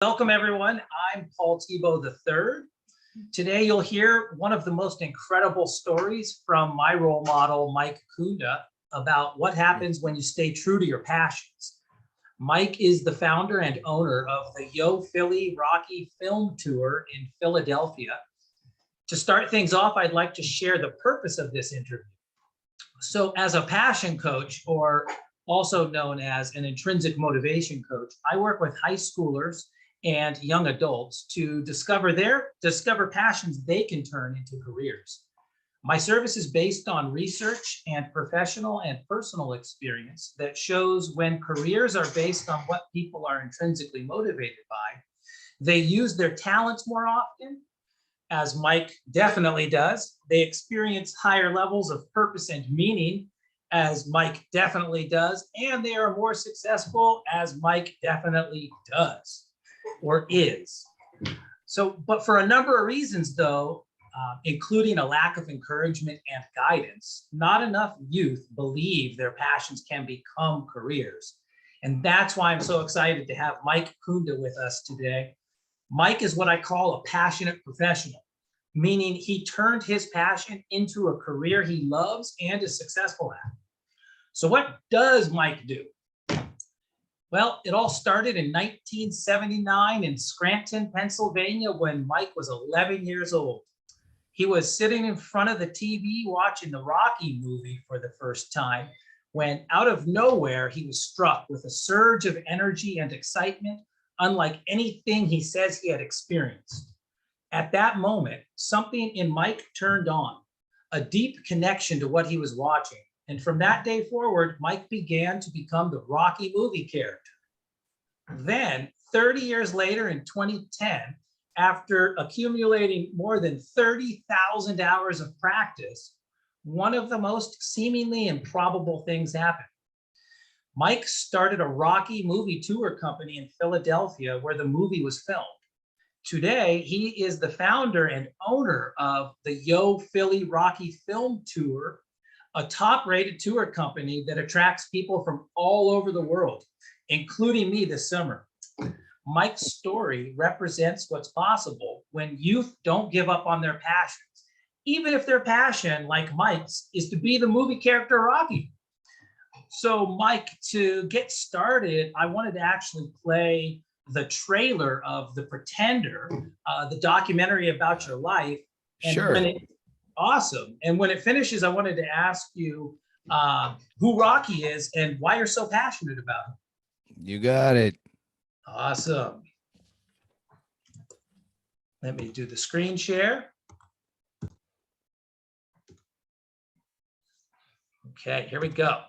Welcome, everyone. I'm Paul Tebow III. Today, you'll hear one of the most incredible stories from my role model, Mike Kunda, about what happens when you stay true to your passions. Mike is the founder and owner of the Yo Philly Rocky Film Tour in Philadelphia. To start things off, I'd like to share the purpose of this interview. So, as a passion coach, or also known as an intrinsic motivation coach, I work with high schoolers and young adults to discover passions they can turn into careers. My service is based on research and professional and personal experience that shows when careers are based on what people are intrinsically motivated by, they use their talents more often, as Mike definitely does. They experience higher levels of purpose and meaning, as Mike definitely does, and they are more successful, as Mike definitely does. Or is. But for a number of reasons, though, including a lack of encouragement and guidance, not enough youth believe their passions can become careers. And that's why I'm so excited to have Mike Kunda with us today. Mike is what I call a passionate professional, meaning he turned his passion into a career he loves and is successful at. So what does Mike do? Well, it all started in 1979 in Scranton, Pennsylvania, when Mike was 11 years old. He was sitting in front of the TV watching the Rocky movie for the first time when, out of nowhere, he was struck with a surge of energy and excitement unlike anything he says he had experienced. At that moment, something in Mike turned on, a deep connection to what he was watching. And from that day forward, Mike began to become the Rocky movie character. Then, 30 years later in 2010, after accumulating more than 30,000 hours of practice, one of the most seemingly improbable things happened. Mike started a Rocky movie tour company in Philadelphia where the movie was filmed. Today, he is the founder and owner of the Yo Philly Rocky Film Tour, a top-rated tour company that attracts people from all over the world, including me this summer. Mike's story represents what's possible when youth don't give up on their passions, even if their passion, like Mike's, is to be the movie character Rocky. So, Mike, to get started, I wanted to actually play the trailer of The Pretender, the documentary about your life. And Sure. Awesome. And when it finishes, I wanted to ask you who Rocky is and why you're so passionate about him. You got it. Awesome. Let me do the screen share. Okay, here we go.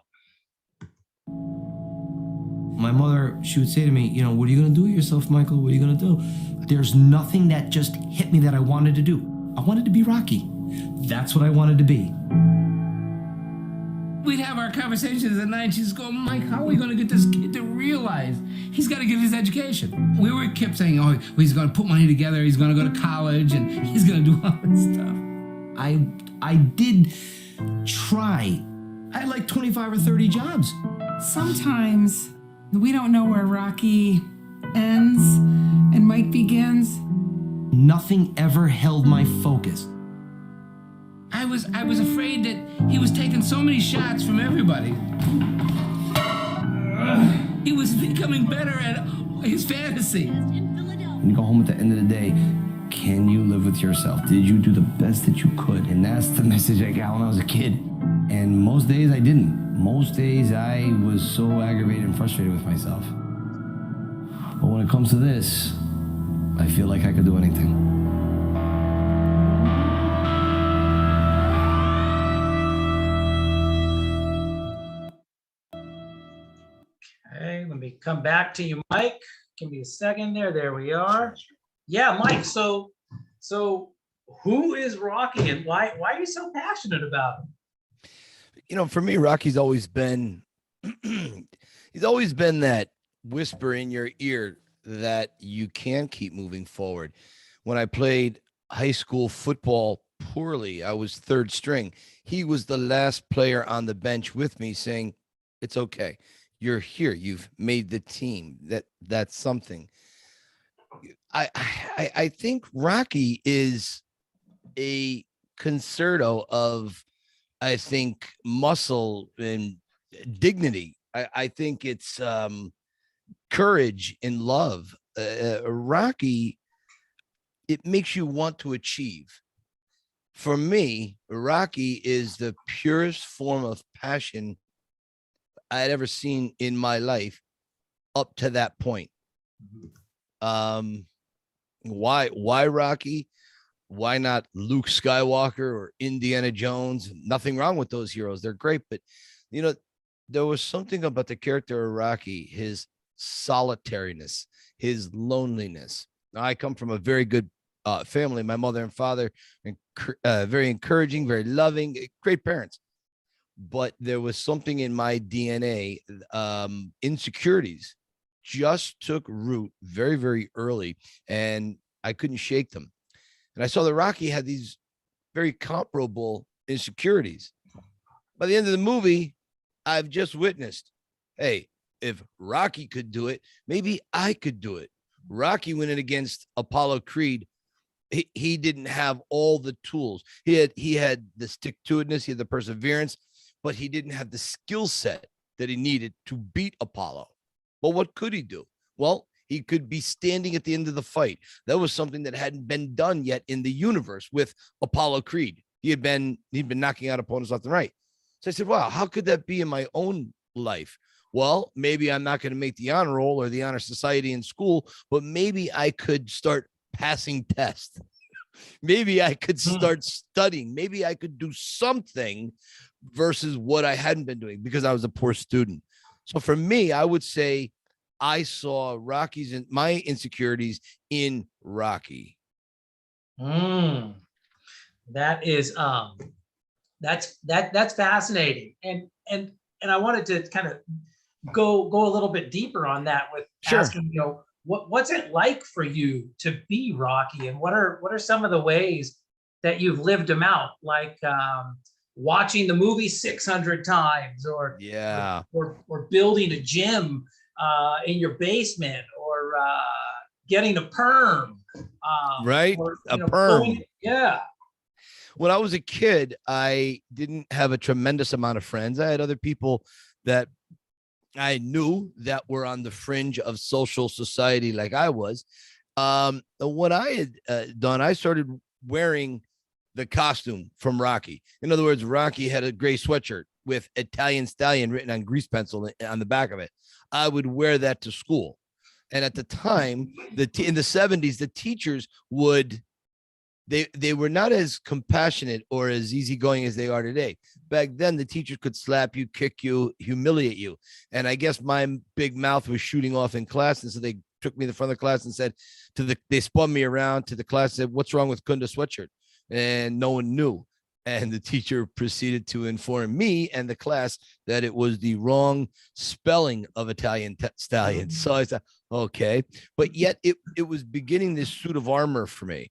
My mother, she would say to me, what are you going to do with yourself, Michael? What are you going to do? There's nothing that just hit me that I wanted to do. I wanted to be Rocky. That's what I wanted to be. We'd have our conversations at night. She'd go, Mike, how are we going to get this kid to realize he's got to get his education? We kept saying, oh, he's going to put money together. He's going to go to college and he's going to do all this stuff. I did try. I had like 25 or 30 jobs. Sometimes we don't know where Rocky ends and Mike begins. Nothing ever held my focus. I was afraid that he was taking so many shots from everybody. He was becoming better at his fantasy. When you go home at the end of the day, can you live with yourself? Did you do the best that you could? And that's the message I got when I was a kid. And most days I didn't. Most days I was so aggravated and frustrated with myself. But when it comes to this, I feel like I could do anything. Okay, let me come back to you, Mike. Give me a second there. There we are. Yeah, Mike. So who is Rocky and why are you so passionate about him? For me, Rocky's always been he's always been that whisper in your ear that you can keep moving forward. When I played high school football poorly, I was third string. He was the last player on the bench with me saying, it's okay. You're here. You've made the team. That's something. I think Rocky is a concerto of, I think, muscle and dignity. I think it's courage and love. Rocky, it makes you want to achieve. For me, Rocky is the purest form of passion I had ever seen in my life up to that point. Um, why Rocky? Why not Luke Skywalker or Indiana Jones? Nothing wrong with those heroes. They're great, but you know, there was something about the character of Rocky, his solitariness, his loneliness. Now, I come from a very good family. My mother and father, very encouraging, very loving, great parents. But there was something in my DNA, insecurities just took root very, very early, and I couldn't shake them. And I saw that Rocky had these very comparable insecurities. By the end of the movie, I've just witnessed, hey, if Rocky could do it, maybe I could do it. Rocky went in against Apollo Creed. He didn't have all the tools. He had the stick-to-itiveness, he had the perseverance, but he didn't have the skill set that he needed to beat Apollo. But what could he do? Well, he could be standing at the end of the fight. That was something that hadn't been done yet in the universe with Apollo Creed. He'd been knocking out opponents left and right. So I said, wow, how could that be in my own life? Well, maybe I'm not going to make the honor roll or the honor society in school, but maybe I could start passing tests. Maybe I could start studying. Maybe I could do something versus what I hadn't been doing because I was a poor student. So for me, I would say I saw Rocky's and my insecurities in Rocky. That is that's fascinating. And I wanted to kind of go a little bit deeper on that with asking, what's it like for you to be Rocky, and what are some of the ways that you've lived them out, like watching the movie 600 times, or building a gym in your basement, or getting a perm, right? Or, a perm. Yeah. When I was a kid, I didn't have a tremendous amount of friends. I had other people that I knew that were on the fringe of social society like I was. What I had done, I started wearing the costume from Rocky. In other words, Rocky had a gray sweatshirt with Italian Stallion written on grease pencil on the back of it. I would wear that to school. And at the time, in the 70s, the teachers would, they were not as compassionate or as easygoing as they are today. Back then, the teachers could slap you, kick you, humiliate you. And I guess my big mouth was shooting off in class. And so they took me to the front of the class and said they spun me around to the class and said, "What's wrong with Kunda sweatshirt?" And no one knew. And the teacher proceeded to inform me and the class that it was the wrong spelling of Italian Stallion. So I said, okay. But yet it was beginning this suit of armor for me.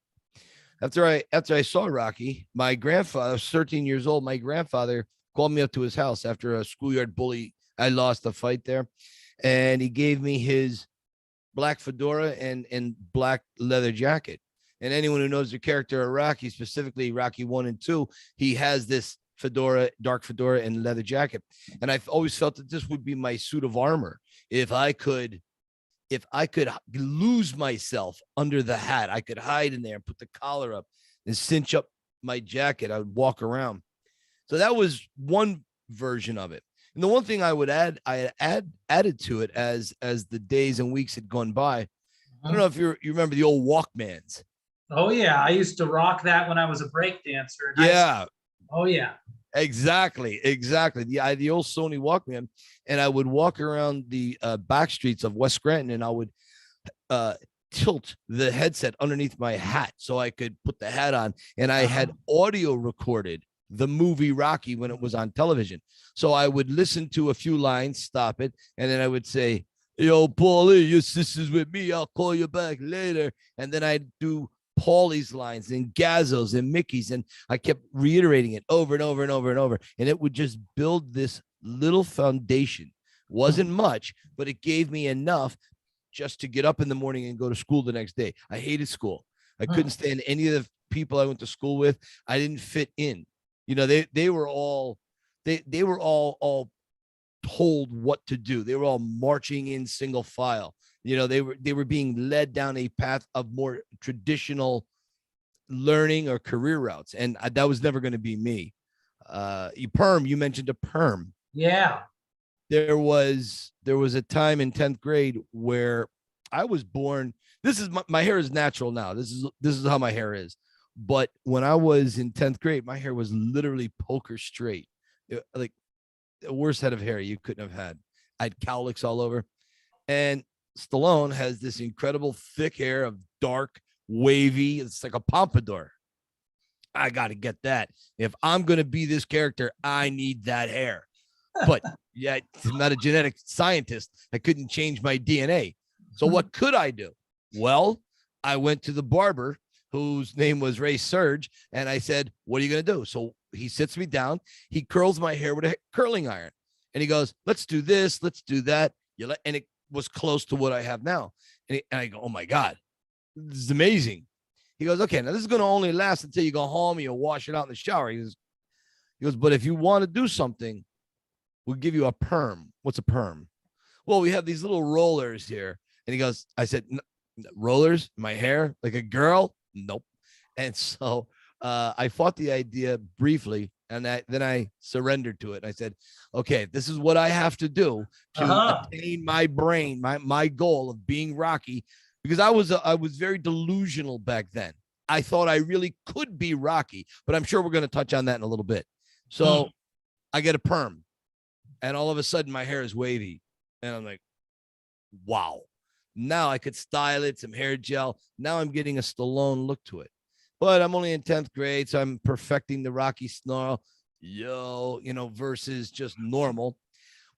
After I saw Rocky, my grandfather, I was 13 years old. My grandfather called me up to his house after a schoolyard bully. I lost a fight there. And he gave me his black fedora and black leather jacket. And anyone who knows the character of Rocky, specifically Rocky 1 and 2, he has this fedora, dark fedora and leather jacket. And I've always felt that this would be my suit of armor. If I could lose myself under the hat, I could hide in there and put the collar up and cinch up my jacket. I would walk around. So that was one version of it. And the one thing I would add, I added to it as the days and weeks had gone by. I don't know if you remember the old Walkmans. Oh yeah, I used to rock that when I was a break dancer. Yeah. Oh yeah. Exactly. The old Sony Walkman, and I would walk around the back streets of West Scranton, and I would tilt the headset underneath my hat so I could put the hat on, and I had audio recorded the movie Rocky when it was on television. So I would listen to a few lines, stop it, and then I would say, "Yo, Paulie, your sister's with me. I'll call you back later." And then I'd do Paulie's lines and Gazzo's and Mickey's, and I kept reiterating it over and over and over and over, and it would just build this little foundation. Wasn't much, but it gave me enough just to get up in the morning and go to school the next day. I hated school. I couldn't stand any of the people I went to school with. I didn't fit in. You know, they were all told what to do. They were all marching in single file. You know, they were being led down a path of more traditional learning or career routes, and that was never going to be me. You mentioned a perm. Yeah. There was a time in 10th grade where I was born. This is my hair is natural now. This is how my hair is. But when I was in 10th grade, my hair was literally poker straight. Like the worst head of hair you couldn't have had. I had cowlicks all over. And Stallone has this incredible thick hair of dark, wavy. It's like a pompadour. I got to get that. If I'm going to be this character, I need that hair. But yeah, I'm not a genetic scientist. I couldn't change my DNA. So what could I do? Well, I went to the barber whose name was Ray Surge, and I said, what are you going to do? So he sits me down. He curls my hair with a curling iron, and he goes, let's do this. Let's do that. And it was close to what I have now. And I go, oh my God, this is amazing. He goes, okay, now this is going to only last until you go home and you'll wash it out in the shower. He goes, but if you want to do something, we'll give you a perm. What's a perm? Well, we have these little rollers here. And he goes, I said, rollers in my hair like a girl? Nope. And so I fought the idea briefly, and then I surrendered to it. I said, okay, this is what I have to do to attain my brain, my goal of being Rocky, because I was very delusional back then. I thought I really could be Rocky, but I'm sure we're going to touch on that in a little bit. So I get a perm, and all of a sudden my hair is wavy, and I'm like, wow. Now I could style it, some hair gel. Now I'm getting a Stallone look to it. But I'm only in 10th grade, so I'm perfecting the Rocky snarl, versus just normal.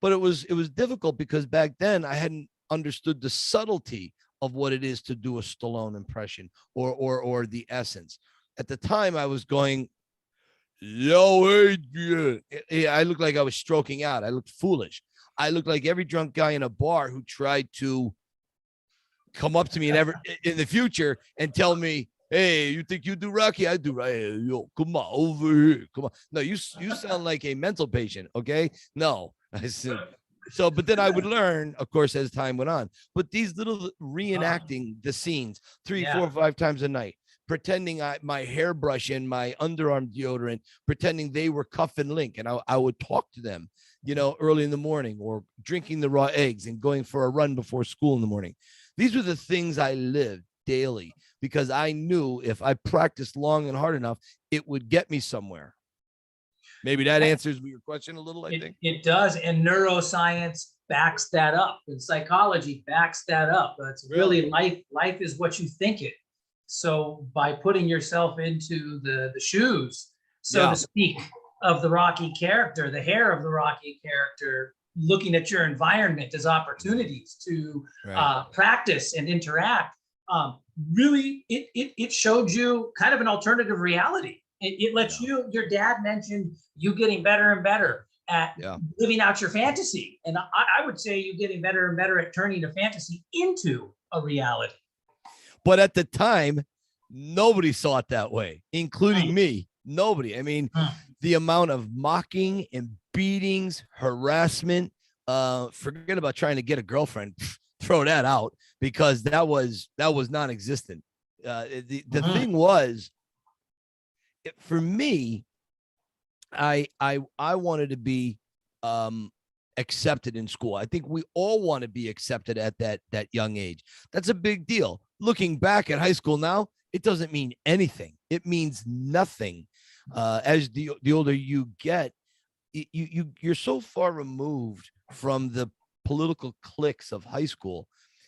But it was difficult because back then I hadn't understood the subtlety of what it is to do a Stallone impression or the essence. At the time I was going, yo, Adrian. I looked like I was stroking out. I looked foolish. I looked like every drunk guy in a bar who tried to come up to me in the future and tell me, hey, you think you do Rocky? I do. Hey, yo, come on over here. Come on. No, you sound like a mental patient. Okay. No, I said, so, but then I would learn, of course, as time went on, but these little reenacting the scenes 3, 4, 5 times a night, pretending my hairbrush and my underarm deodorant, pretending they were Cuff and Link. And I would talk to them, early in the morning, or drinking the raw eggs and going for a run before school in the morning. These were the things I lived daily because I knew if I practiced long and hard enough, it would get me somewhere. Maybe that answers your question a little, I think. It does. And neuroscience backs that up. And psychology backs that up. It's really life is what you think it. So by putting yourself into the shoes, so to speak, of the Rocky character, the hair of the Rocky character, looking at your environment as opportunities to practice and interact, really, it showed you kind of an alternative reality. It lets your dad mentioned you getting better and better at living out your fantasy. And I would say you getting better and better at turning a fantasy into a reality. But at the time, nobody saw it that way, including me. Nobody. I mean, the amount of mocking and beatings, harassment, forget about trying to get a girlfriend, throw that out, because that was non-existent. The thing was, for me, I wanted to be accepted in school. I think we all want to be accepted at that young age. That's a big deal. Looking back at high school now, it doesn't mean anything. It means nothing. As the older you get, you're so far removed from the political cliques of high school.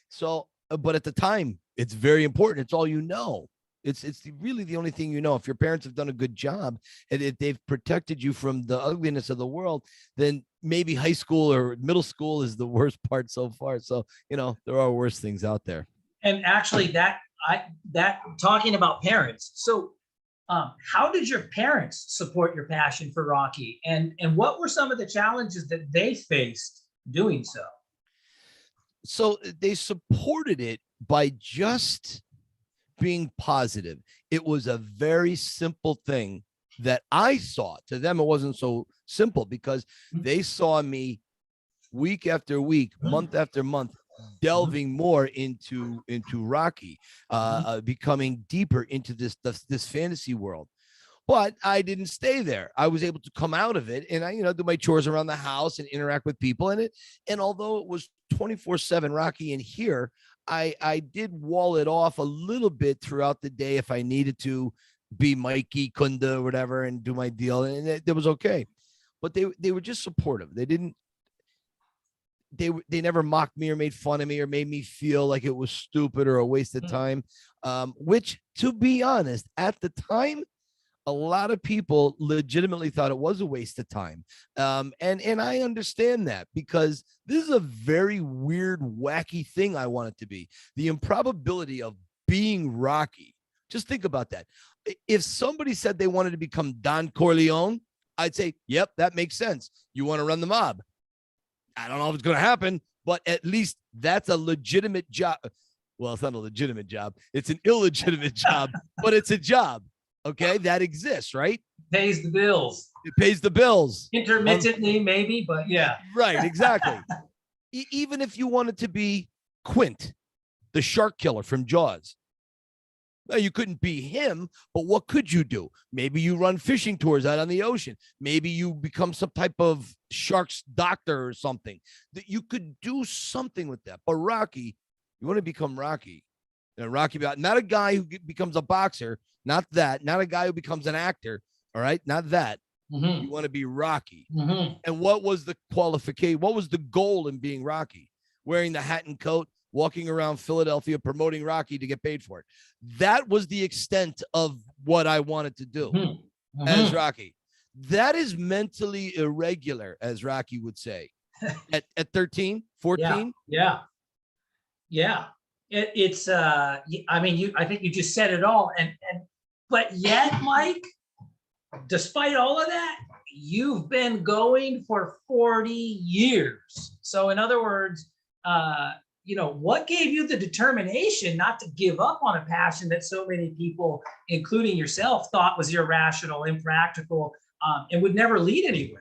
So, but at the time, it's very important. It's all you know. It's really the only thing you know. If your parents have done a good job and if they've protected you from the ugliness of the world, then maybe high school or middle school is the worst part so far. So, there are worse things out there. And actually that talking about parents. So how did your parents support your passion for Rocky? And what were some of the challenges that they faced doing so? So they supported it by just being positive. It was a very simple thing that I saw. To them, it wasn't so simple because they saw me week after week, month after month, delving more into Rocky, becoming deeper into this fantasy world. But I didn't stay there. I was able to come out of it, and I, do my chores around the house and interact with people in it. And although it was 24/7 Rocky in here, I did wall it off a little bit throughout the day if I needed to be Mikey, Kunda, or whatever, and do my deal, and it was okay. But they were just supportive. They didn't. They never mocked me or made fun of me or made me feel like it was stupid or a waste of time. Which, to be honest, at the time, a lot of people legitimately thought it was a waste of time. And I understand that because this is a very weird, wacky thing I want it to be. The improbability of being Rocky. Just think about that. If somebody said they wanted to become Don Corleone, I'd say, yep, that makes sense. You want to run the mob. I don't know if it's going to happen, but at least that's a legitimate job. Well, it's not a legitimate job. It's an illegitimate job, but it's a job. Okay, that exists, right? Pays the bills. It pays the bills. Intermittently, maybe, but yeah. Right, exactly. Even if you wanted to be Quint, the shark killer from Jaws. Well, you couldn't be him, but what could you do? Maybe you run fishing tours out on the ocean. Maybe you become some type of shark's doctor or something. That you could do something with that. But Rocky, you want to become Rocky. Rocky, not a guy who becomes a boxer. Not that. Not a guy who becomes an actor. All right. Not that. You want to be Rocky. And what was the qualification? What was the goal in being Rocky? Wearing the hat and coat, walking around Philadelphia, promoting Rocky to get paid for it. That was the extent of what I wanted to do as Rocky. That is mentally irregular, as Rocky would say. at 13, 14. Yeah. It's I mean, I think you just said it all. But yet, Mike, despite all of that, you've been going for 40 years. So in other words, what gave you the determination not to give up on a passion that so many people, including yourself, thought was irrational, impractical, and would never lead anywhere?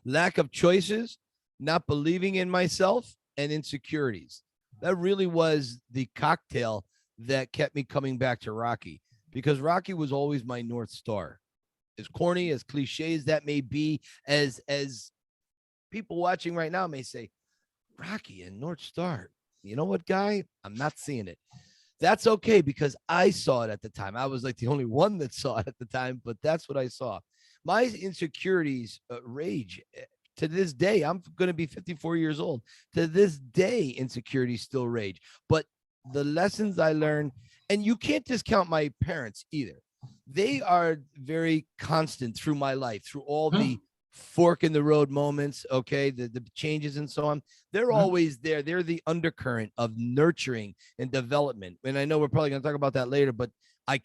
Lack of choices, not believing in myself, and insecurities. That really was the cocktail that kept me coming back to Rocky, because Rocky was always my North Star. As corny, as cliche as that may be, as people watching right now may say, Rocky and North Star. You know what, guy? I'm not seeing it. That's okay, because I saw it at the time. I was like the only one that saw it at the time, but that's what I saw. My insecurities rage. To this day, I'm going to be 54 years old. To this day, insecurities still rage. But the lessons I learned, and you can't discount my parents either. They are very constant through my life, through all the fork in the road moments, okay, the changes and so on. They're always there. They're the undercurrent of nurturing and development. And I know we're probably going to talk about that later, but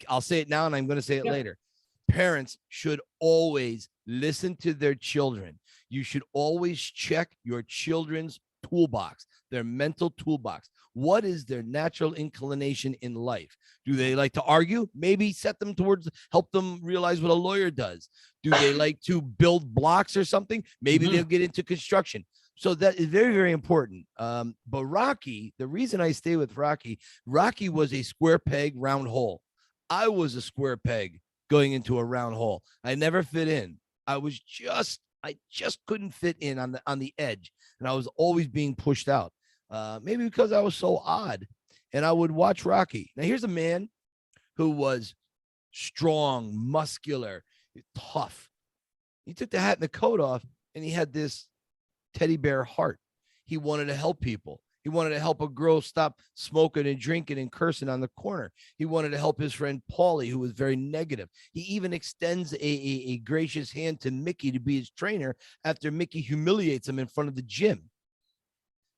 I'll say it now and I'm going to say it later. Parents should always listen to their children. You should always check your children's toolbox, their mental toolbox. What is their natural inclination in life? Do they like to argue? Maybe set them towards, help them realize what a lawyer does. Do they like to build blocks or something? Maybe they'll get into construction. So that is very, very important. But Rocky, the reason I stay with Rocky was a square peg, round hole. I was a square peg going into a round hole. I never fit in. I just couldn't fit in on the edge, and I was always being pushed out. Maybe because I was so odd. And I would watch Rocky. Now, here's a man who was strong, muscular, tough. He took the hat and the coat off, and he had this teddy bear heart. He wanted to help people. He wanted to help a girl stop smoking and drinking and cursing on the corner. He wanted to help his friend Paulie, who was very negative. He even extends a gracious hand to Mickey to be his trainer after Mickey humiliates him in front of the gym.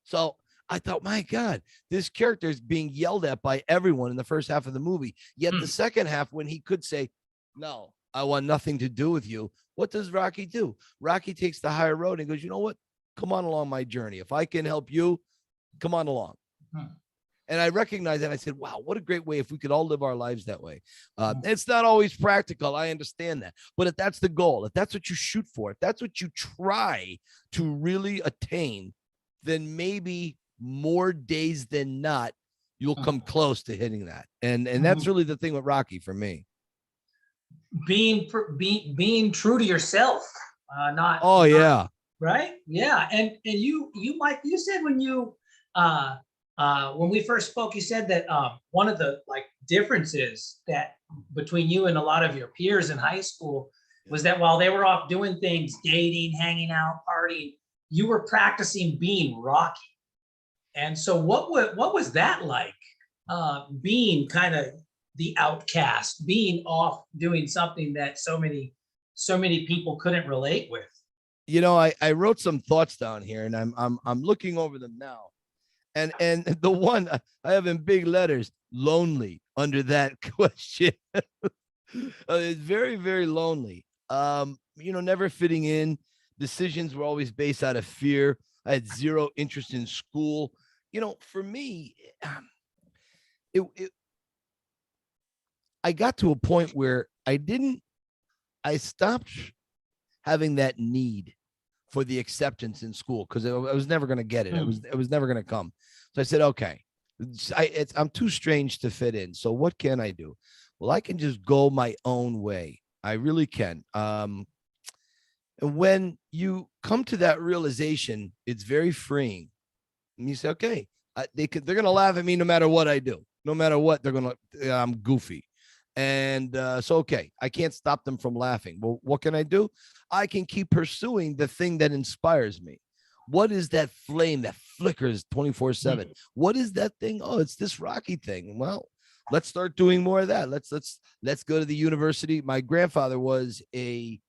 So I thought, my God, this character is being yelled at by everyone in the first half of the movie. Yet the second half, when he could say, no, I want nothing to do with you, what does Rocky do? Rocky takes the higher road and goes, you know what? Come on along my journey. If I can help you, Come on along. And I recognized that. I said, wow, what a great way if we could all live our lives that way. It's not always practical. I understand that. But if that's the goal, if that's what you shoot for, if that's what you try to really attain, then maybe more days than not, you'll come close to hitting that. And that's really the thing with Rocky for me. Being true to yourself, not. Oh, yeah. Right. Yeah. And you, Mike, you said when we first spoke, you said that one of the differences that between you and a lot of your peers in high school was that while they were off doing things, dating, hanging out, partying, you were practicing being Rocky. And so what was that like, being kind of the outcast, being off doing something that so many people couldn't relate with? You know, I wrote some thoughts down here, and I'm looking over them now. And the one I have in big letters, lonely, under that question. It's very, very lonely. Never fitting in. Decisions were always based out of fear. I had zero interest in school. For me, I got to a point where I stopped having that need for the acceptance in school because I was never going to get it. It was never going to come. So I said, okay, I'm too strange to fit in. So what can I do? Well, I can just go my own way. I really can. And when you come to that realization, it's very freeing. And you say, okay, they're going to laugh at me no matter what I do. No matter what, I'm goofy. And so, okay, I can't stop them from laughing. Well, what can I do? I can keep pursuing the thing that inspires me. What is that flame that flickers 24/7? What is that thing? Oh, it's this Rocky thing. Well, let's start doing more of that. Let's go to the university. My grandfather was a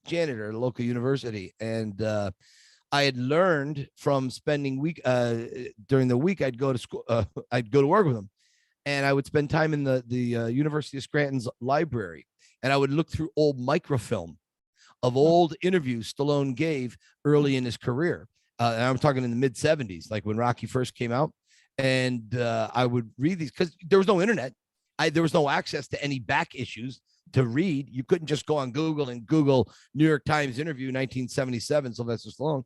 janitor at a local university, and I had learned from spending during the week. I'd go to school. I'd go to work with him. And I would spend time in the University of Scranton's library, and I would look through old microfilm of old interviews Stallone gave early in his career. And I'm talking in the mid 70s, like when Rocky first came out. And I would read these because there was no internet. There was no access to any back issues to read. You couldn't just go on Google and Google New York Times interview 1977, Sylvester Stallone.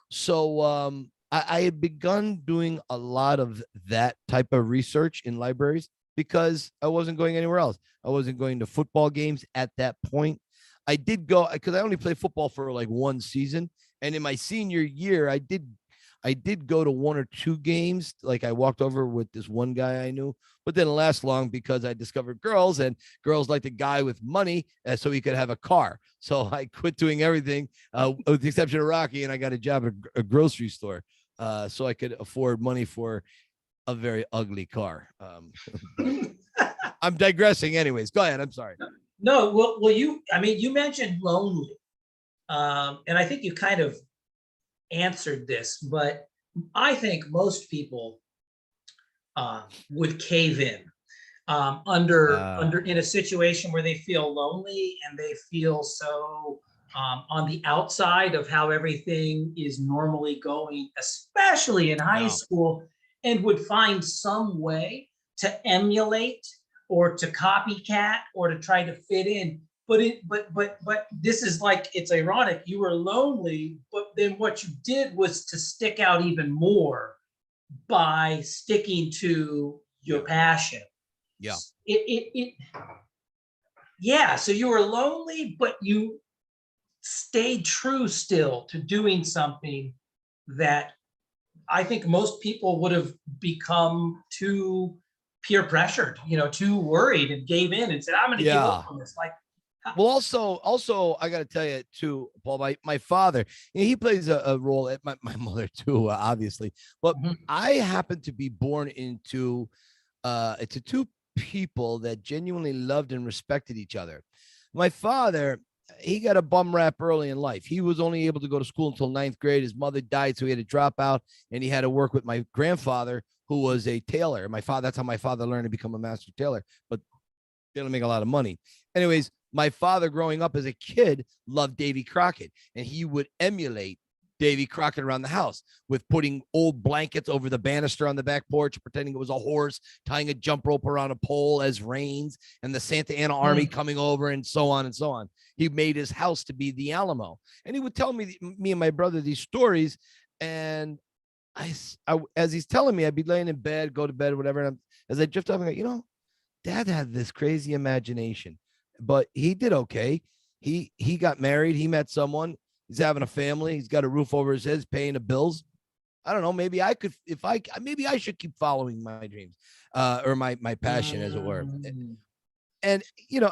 So I had begun doing a lot of that type of research in libraries because I wasn't going anywhere else. I wasn't going to football games at that point. I did go because I only played football for like one season. And in my senior year, I did go to one or two games. Like I walked over with this one guy I knew, but didn't last long because I discovered girls, and girls liked a guy with money so he could have a car. So I quit doing everything with the exception of Rocky, and I got a job at a grocery store. So I could afford money for a very ugly car. I'm digressing anyways. Go ahead. I'm sorry. No, well, you mentioned lonely. And I think you kind of answered this, but I think most people would cave in in a situation where they feel lonely and they feel so on the outside of how everything is normally going, especially in high school, and would find some way to emulate or to copycat or to try to fit in. But this is like, it's ironic. You were lonely, but then what you did was to stick out even more by sticking to your passion. Yeah. Yeah. So you were lonely, but you stayed true still to doing something that I think most people would have become too peer pressured, too worried, and gave in and said, I'm going to give up on this. Well, also, I got to tell you too, Paul, my father, he plays a role at my mother too, obviously, but I happen to be born into two people that genuinely loved and respected each other. My father, he got a bum rap early in life. He was only able to go to school until 9th grade. His mother died, so he had to drop out, and he had to work with my grandfather, who was a tailor. That's how my father learned to become a master tailor, but they don't make a lot of money. Anyways, my father growing up as a kid loved Davy Crockett, and he would emulate Davy Crockett around the house with putting old blankets over the banister on the back porch, pretending it was a horse, tying a jump rope around a pole as reins, and the Santa Ana army coming over, and so on and so on. He made his house to be the Alamo, and he would tell me and my brother these stories. And as he's telling me, I'd be laying in bed, go to bed, whatever. And as I drift off, I go, Dad had this crazy imagination, but he did okay. He got married. He met someone. He's having a family. He's got a roof over his head, paying the bills. I don't know. Maybe I could, maybe I should keep following my dreams, or my passion, as it were. And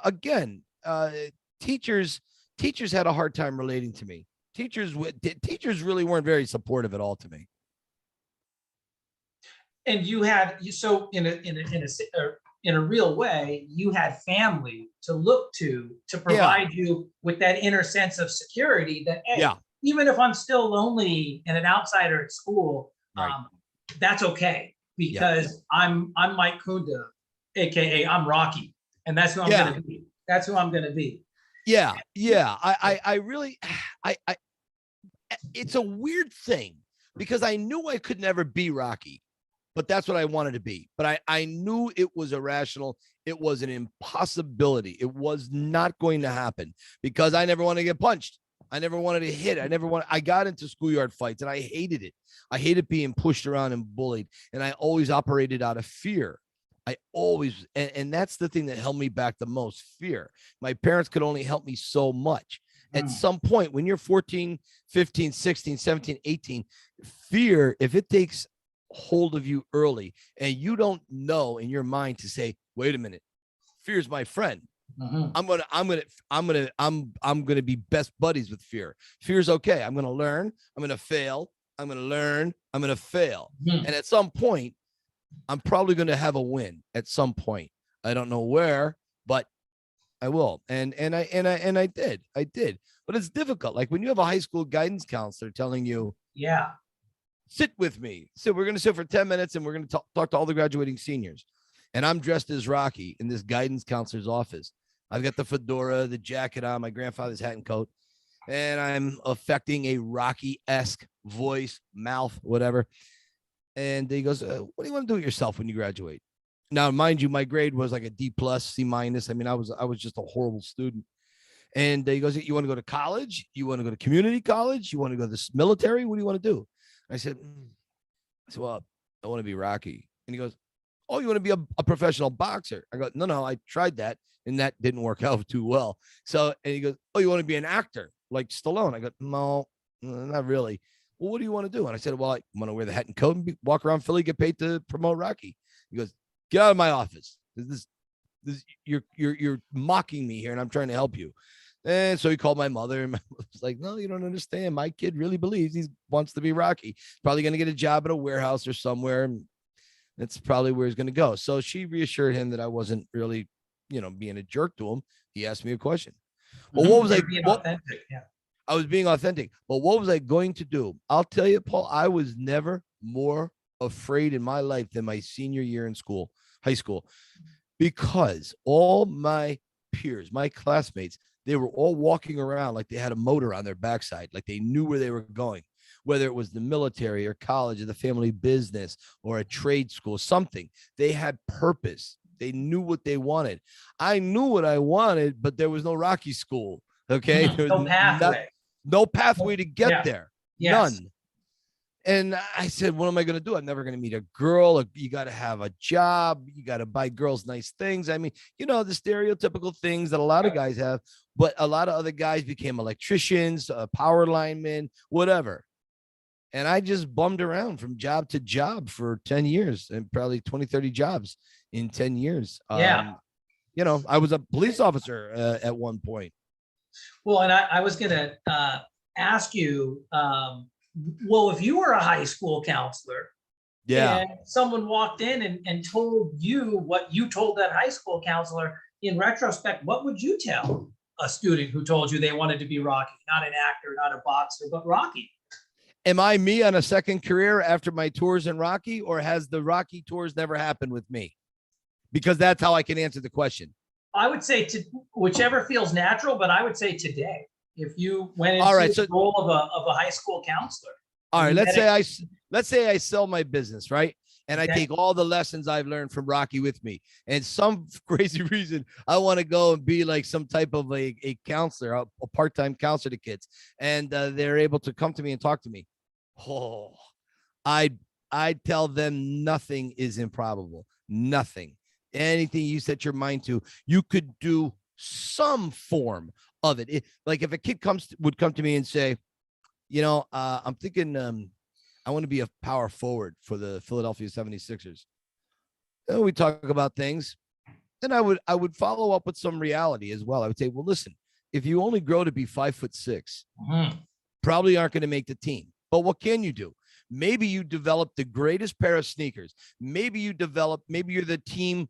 again, teachers had a hard time relating to me. Teachers really weren't very supportive at all to me. And so in a real way, you had family to look to provide you with that inner sense of security that, hey, even if I'm still lonely and an outsider at school, that's okay, because I'm Mike Kunda, AKA I'm Rocky, and that's who I'm going to be. That's who I'm going to be. Yeah. I really, it's a weird thing, because I knew I could never be Rocky, but that's what I wanted to be. But I knew it was irrational. It was an impossibility. It was not going to happen, because I never wanted to get punched. I never wanted to hit. I got into schoolyard fights, and I hated it. I hated being pushed around and bullied. And I always operated out of fear. And that's the thing that held me back the most, fear. My parents could only help me so much. At some point, when you're 14, 15, 16, 17, 18, fear, if it takes hold of you early and you don't know in your mind to say, wait a minute, fear's my friend. I'm gonna be best buddies with fear. Fear's okay. I'm gonna learn. I'm gonna fail. I'm gonna learn. I'm gonna fail. And at some point, I'm probably gonna have a win. At some point, I don't know where, but I will. And I did. But it's difficult. Like when you have a high school guidance counselor telling you, sit with me. So we're going to sit for 10 minutes and we're going to talk to all the graduating seniors. And I'm dressed as Rocky in this guidance counselor's office. I've got the fedora, the jacket on, my grandfather's hat and coat, and I'm affecting a Rocky-esque voice, mouth, whatever. And he goes, what do you want to do with yourself when you graduate? Now, mind you, my grade was like a D+, C-. I mean, I was just a horrible student. And he goes, you want to go to college? You want to go to community college? You want to go to the military? What do you want to do? I said, well, I want to be Rocky. And he goes, oh, you want to be a professional boxer? I go, no, I tried that, and that didn't work out too well. So, and he goes, oh, you want to be an actor like Stallone? I go, no, not really. Well, what do you want to do? And I said, well, I want to wear the hat and coat and walk around Philly, get paid to promote Rocky. He goes, get out of my office. You're mocking me here, and I'm trying to help you. And so he called my mother, and my mother was like, no, you don't understand. My kid really believes he wants to be Rocky. Probably going to get a job at a warehouse or somewhere. And that's probably where he's going to go. So she reassured him that I wasn't really, being a jerk to him. He asked me a question. Well, what was I being authentic? Yeah. I was being authentic. But what was I going to do? I'll tell you, Paul, I was never more afraid in my life than my senior year in high school, because all my peers, my classmates, they were all walking around like they had a motor on their backside, like they knew where they were going, whether it was the military or college or the family business or a trade school, something. They had purpose. They knew what they wanted. I knew what I wanted, but there was no Rocky school. Okay. There was no pathway. No pathway to get there. Yes. None. And I said, what am I going to do? I'm never going to meet a girl. You got to have a job. You got to buy girls nice things. I mean, the stereotypical things that a lot of guys have, but a lot of other guys became electricians, power linemen, whatever. And I just bummed around from job to job for 10 years and probably 20, 30 jobs in 10 years. I was a police officer at one point. Well, and I was going to ask you, well, if you were a high school counselor, and someone walked in and told you what you told that high school counselor, in retrospect, what would you tell a student who told you they wanted to be Rocky, not an actor, not a boxer, but Rocky? Am I me on a second career after my tours in Rocky, or has the Rocky tours never happened with me? Because that's how I can answer the question. I would say to whichever feels natural, but I would say today. if you went All into right, the so role of a high school counselor. all right, You let's met say I sell my business, right? And I Okay. take all the lessons I've learned from Rocky with me. And some crazy reason I want to go and be like some type of a counselor, a part-time counselor to kids. And they're able to come to me and talk to me. Oh, I tell them nothing is improbable. Nothing. Anything you set your mind to, you could do some form of it. Like if a kid would come to me and say, I'm thinking I want to be a power forward for the Philadelphia 76ers. And we talk about things. Then I would follow up with some reality as well. I would say, well, listen, if you only grow to be 5'6", probably aren't going to make the team. But what can you do? Maybe you develop the greatest pair of sneakers. Maybe you're the team,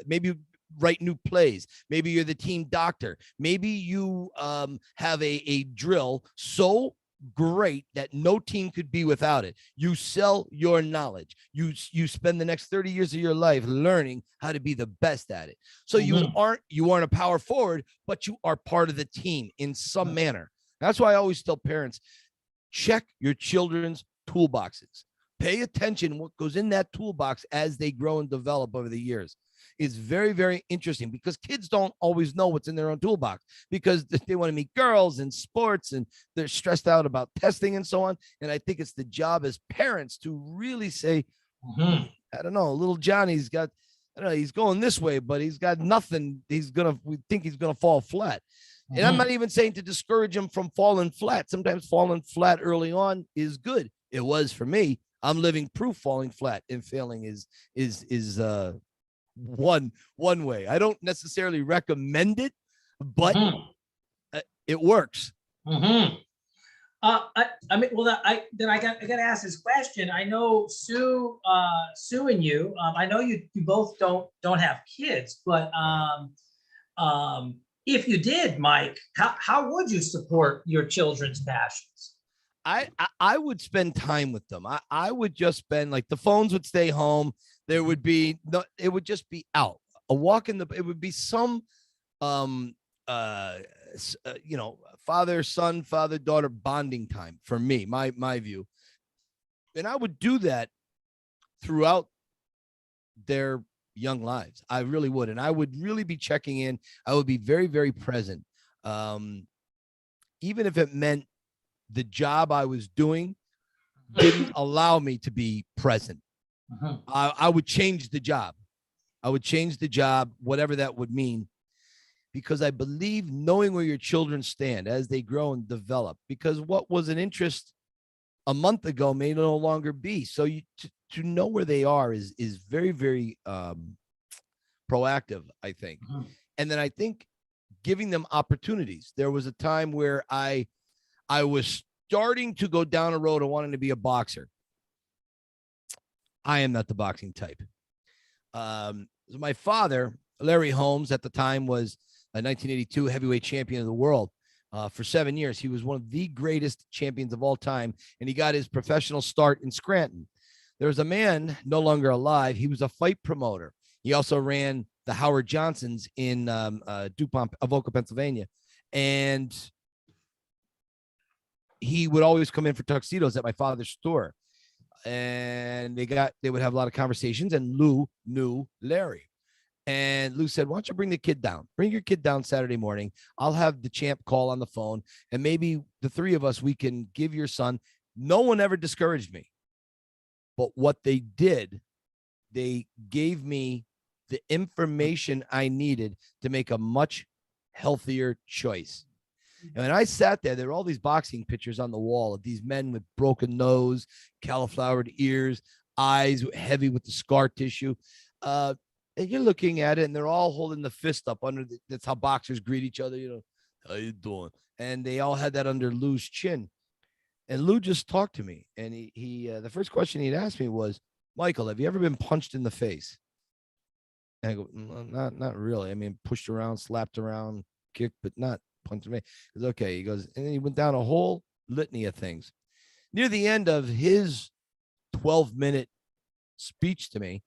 maybe you write new plays. Maybe you're the team doctor. Maybe you have a drill so great that no team could be without it. You sell your knowledge. You spend the next 30 years of your life learning how to be the best at it. So you aren't a power forward, but you are part of the team in some manner. That's why I always tell parents, check your children's toolboxes. Pay attention what goes in that toolbox as they grow and develop over the years. It's very, very interesting because kids don't always know what's in their own toolbox because they want to meet girls and sports and they're stressed out about testing and so on. And I think it's the job as parents to really say, I don't know, little Johnny's got, I don't know, he's going this way, but he's got nothing. We think he's going to fall flat. And I'm not even saying to discourage him from falling flat. Sometimes falling flat early on is good. It was for me. I'm living proof falling flat and failing is one way. I don't necessarily recommend it, but it works. I mean, well, I got to ask this question. I know Sue and you. I know you both don't have kids, but if you did, Mike, how would you support your children's passions? I would spend time with them. I would just spend, like, the phones would stay home. There would be no, it would just be out, a walk it would be some, father, son, father, daughter bonding time for me, my view. And I would do that throughout their young lives. I really would. And I would really be checking in. I would be very, very present. Even if it meant the job I was doing didn't allow me to be present. I would change the job. Whatever that would mean, because I believe knowing where your children stand as they grow and develop, because what was an interest a month ago may no longer be. So to know where they are is very, very proactive, I think. And then I think giving them opportunities. There was a time where I was starting to go down a road of wanting to be a boxer. I am not the boxing type. My father, Larry Holmes, at the time was a 1982 heavyweight champion of the world. For 7 years, he was one of the greatest champions of all time, and he got his professional start in Scranton. There was a man no longer alive. He was a fight promoter. He also ran the Howard Johnsons in DuPont, Avoca, Pennsylvania, and he would always come in for tuxedos at my father's store. And they would have a lot of conversations, and Lou knew Larry. And Lou said, why don't you bring the kid down? Bring your kid down Saturday morning. I'll have the champ call on the phone, and maybe the three of us, we can give your son. No one ever discouraged me. But what they did, they gave me the information I needed to make a much healthier choice. And when I sat there were all these boxing pictures on the wall of these men with broken nose, cauliflowered ears, eyes heavy with the scar tissue. And you're looking at it, and they're all holding the fist up under that's how boxers greet each other. How you doing? And they all had that under Lou's chin. And Lou just talked to me. And he the first question he'd asked me was, Michael, have you ever been punched in the face? And I go, not really. I mean, pushed around, slapped around, kicked, but not punched me. He goes, okay. He goes, and then he went down a whole litany of things. Near the end of his 12-minute speech to me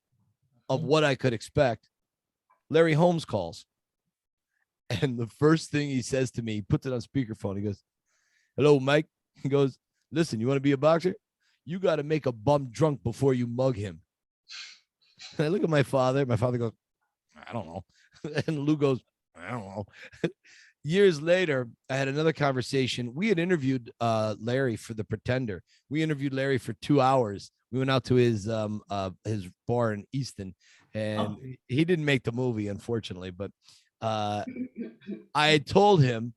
of what I could expect, Larry Holmes calls. And the first thing he says to me, he puts it on speakerphone. He goes, "Hello, Mike." He goes, "Listen, you want to be a boxer? You got to make a bum drunk before you mug him." And I look at my father. My father goes, "I don't know." And Lou goes, "I don't know." Years later, I had another conversation. We had interviewed Larry for The Pretender. We interviewed Larry for 2 hours. We went out to his bar in Easton, and he didn't make the movie, unfortunately. But I had told him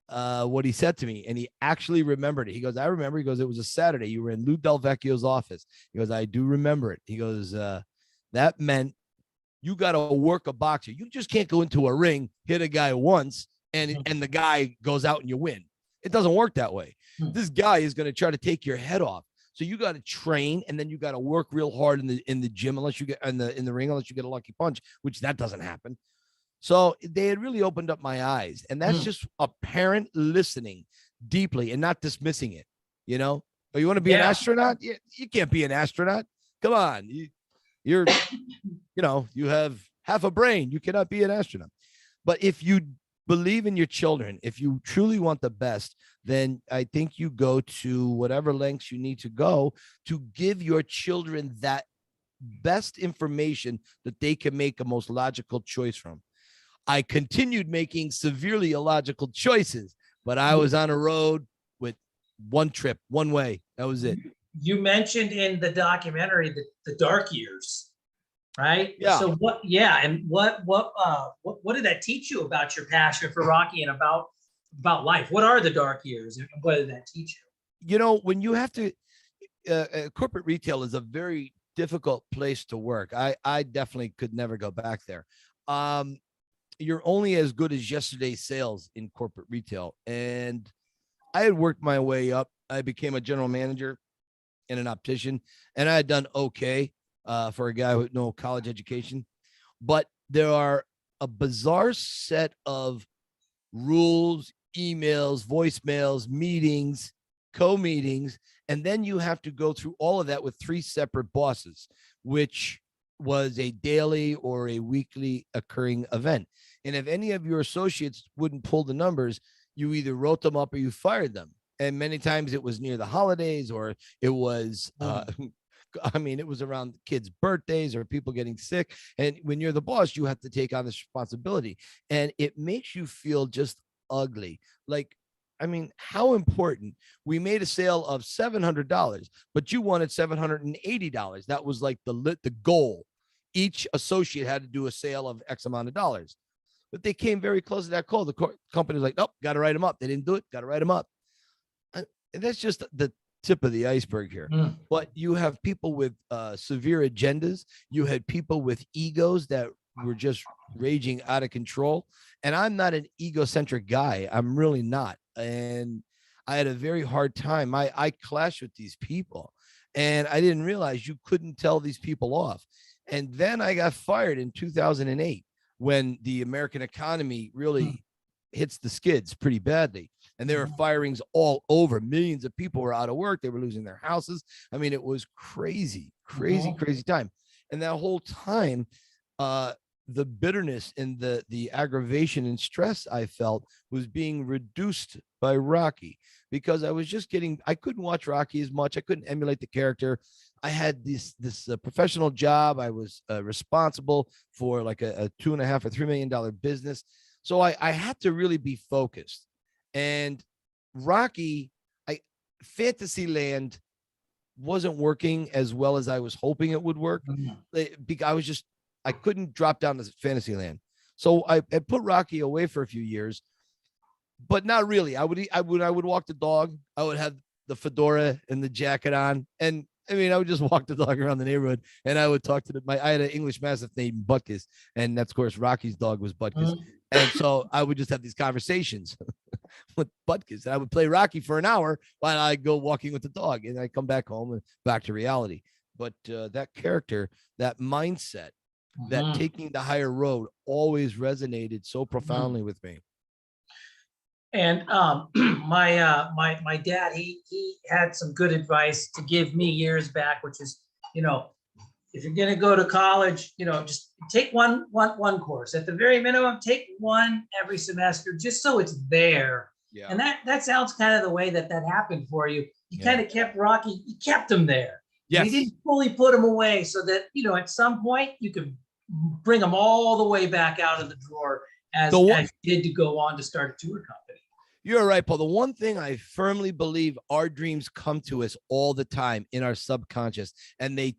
what he said to me, and he actually remembered it. He goes, "I remember." He goes, "It was a Saturday. You were in Lou Del Vecchio's office." He goes, "I do remember it." He goes, "That meant you got to work a boxer. You just can't go into a ring, hit a guy once, and the guy goes out and you win. It doesn't work that way. This guy is going to try to take your head off. So you got to train, and then you got to work real hard in the gym, unless you get in the ring, unless you get a lucky punch, which that doesn't happen." So they had really opened up my eyes, and that's just a parent listening deeply and not dismissing it. You know, oh, you want to be an astronaut? You can't be an astronaut. Come on, you're, you have half a brain. You cannot be an astronaut. But if you believe in your children, if you truly want the best, then I think you go to whatever lengths you need to go to give your children that best information that they can make a most logical choice from. I continued making severely illogical choices, but I was on a road with one trip, one way. That was it. You mentioned in the documentary the dark years, right? Yeah. So what? Yeah, and what did that teach you about your passion for Rocky and about life? What are the dark years, and what did that teach you? When you have to, corporate retail is a very difficult place to work. I definitely could never go back there. You're only as good as yesterday's sales in corporate retail. And I had worked my way up. I became a general manager and an optician, and I had done okay for a guy with no college education. But there are a bizarre set of rules, emails, voicemails, meetings, co-meetings, and then you have to go through all of that with 3 separate bosses, which was a daily or a weekly occurring event. And if any of your associates wouldn't pull the numbers, you either wrote them up or you fired them. And many times it was near the holidays, or it was, it was around kids' birthdays or people getting sick. And when you're the boss, you have to take on this responsibility. And it makes you feel just ugly. Like, how important? We made a sale of $700, but you wanted $780. That was like the goal. Each associate had to do a sale of X amount of dollars, but they came very close to that goal. The company was like, "Nope, got to write them up." They didn't do it. Got to write them up. And that's just the tip of the iceberg here. But you have people with severe agendas. You had people with egos that were just raging out of control. And I'm not an egocentric guy. I'm really not. And I had a very hard time. I clashed with these people, and I didn't realize you couldn't tell these people off. And then I got fired in 2008 when the American economy really hits the skids pretty badly. And there were firings all over. Millions of people were out of work. They were losing their houses. It was crazy time. And that whole time, the bitterness and the aggravation and stress I felt was being reduced by Rocky, because I couldn't watch Rocky as much. I couldn't emulate the character. I had this professional job. I was responsible for like a $2.5 or $3 million business. So I had to really be focused. And Rocky, Fantasyland wasn't working as well as I was hoping it would work. I couldn't drop down to Fantasyland. So I put Rocky away for a few years, but not really. I would walk the dog. I would have the fedora and the jacket on. And I would just walk the dog around the neighborhood, and I would talk to I had an English Mastiff named Butkus. And that's, of course, Rocky's dog was Butkus. And so I would just have these conversations with Butkus. And I would play Rocky for an hour while I go walking with the dog, and I come back home and back to reality. But that character, that mindset, that taking the higher road always resonated so profoundly with me. And my dad, he had some good advice to give me years back, which is, if you're going to go to college, just take one course at the very minimum, take one every semester, just so it's there. Yeah. And that sounds kind of the way that happened for you. You Yeah. kind of kept Rocky, you kept him there. Yes. You didn't fully put him away so that, at some point you could bring him all the way back out of the drawer as you did to go on to start a tour company. You're right, Paul. The one thing I firmly believe, our dreams come to us all the time in our subconscious, and they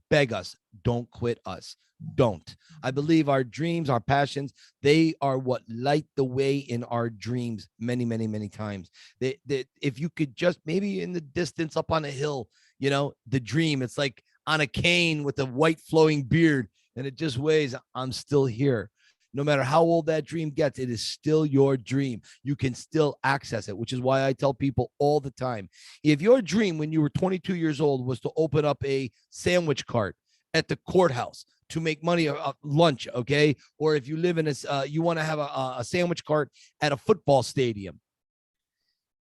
beg us, don't quit us. Don't. I believe our dreams, our passions, they are what light the way in our dreams many, many, many times. If you could just maybe in the distance up on a hill, the dream, it's like on a cane with a white flowing beard, and it just waves, I'm still here. No matter how old that dream gets, it is still your dream. You can still access it, which is why I tell people all the time, if your dream when you were 22 years old was to open up a sandwich cart at the courthouse to make money lunch, okay? Or if you live in you want to have a sandwich cart at a football stadium.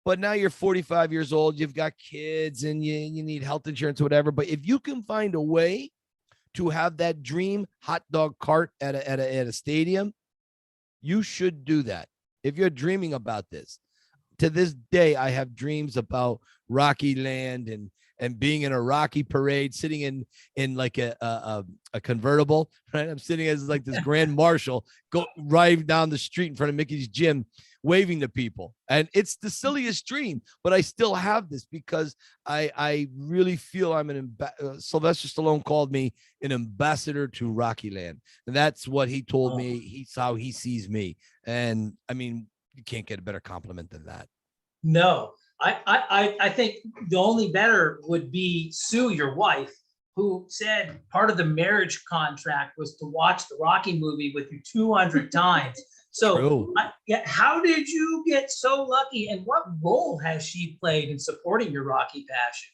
But now you're 45 years old, you've got kids and you need health insurance or whatever. But if you can find a way to have that dream hot dog cart at a stadium, you should do that. If you're dreaming about this, to this day, I have dreams about Rocky Land and being in a Rocky parade, sitting in like a convertible, right? I'm sitting as like this grand marshal, go riding down the street in front of Mickey's gym, waving to people. And it's the silliest dream, but I still have this because I really feel I'm Sylvester Stallone called me an ambassador to Rocky Land. And that's what he told me. He's how he sees me. And I mean, you can't get a better compliment than that. No, I think the only better would be Sue, your wife, who said part of the marriage contract was to watch the Rocky movie with you 200 times. So how did you get so lucky, and what role has she played in supporting your Rocky passion?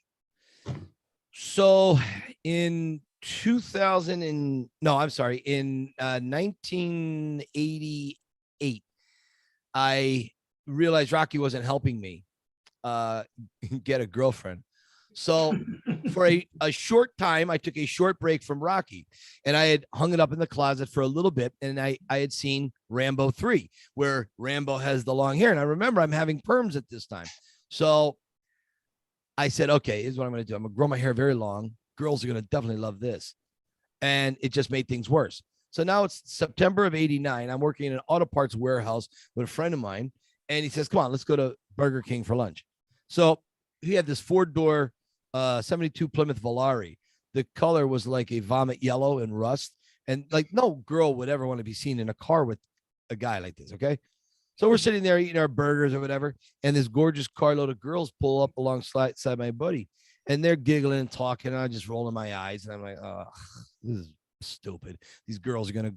So in 1988, I realized Rocky wasn't helping me get a girlfriend. So for a short time, I took a short break from Rocky, and I had hung it up in the closet for a little bit. And I had seen Rambo 3, where Rambo has the long hair. And I remember I'm having perms at this time. So I said, okay, here's what I'm going to do. I'm going to grow my hair very long. Girls are going to definitely love this. And it just made things worse. So now it's September of '89. I'm working in an auto parts warehouse with a friend of mine. And he says, come on, let's go to Burger King for lunch. So he had this 4-door 72 Plymouth Volare. The color was like a vomit yellow and rust. And like no girl would ever want to be seen in a car with a guy like this. Okay. So we're sitting there eating our burgers or whatever. And this gorgeous carload of girls pull up alongside my buddy. And they're giggling and talking. And I'm just rolling my eyes. And I'm like, oh, this is stupid. These girls are going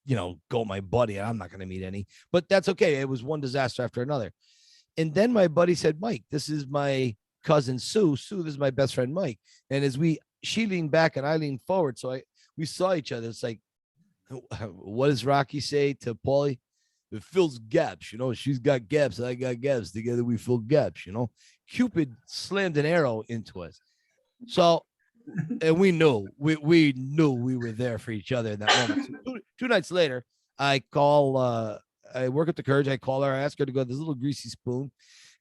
to, go my buddy. I'm not going to meet any. But that's okay. It was one disaster after another. And then my buddy said, Mike, this is my cousin Sue. Sue, this is my best friend Mike. And as she leaned back and I leaned forward, so we saw each other. It's like, what does Rocky say to Paulie? It fills gaps, she's got gaps, I got gaps. Together we fill gaps, Cupid slammed an arrow into us. So, and we knew we were there for each other in that moment. So two nights later, I work at the Courage. I call her, I ask her to go to this little greasy spoon.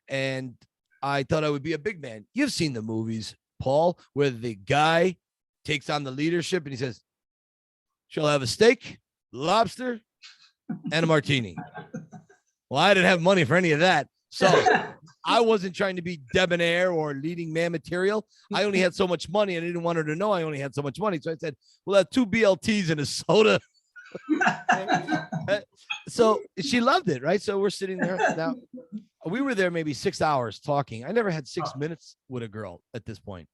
And I thought I would be a big man. You've seen the movies, Paul, where the guy takes on the leadership and he says, shall I have a steak, lobster, and a martini? Well, I didn't have money for any of that. So I wasn't trying to be debonair or leading man material. I only had so much money, and I didn't want her to know I only had so much money. So I said, we'll have 2 BLTs and a soda. So she loved it, right? So we're sitting there. Now, we were there maybe 6 hours talking. I never had 6 minutes with a girl at this point.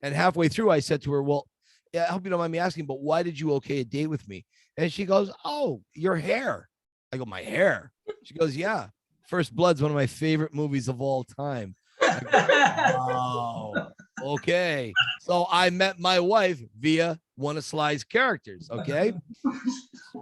And halfway through, I said to her, well, yeah, I hope you don't mind me asking, but why did you okay a date with me? And she goes, oh, your hair. I go, my hair? She goes, yeah. First Blood's one of my favorite movies of all time. I go, oh, okay. So I met my wife via one of Sly's characters, okay?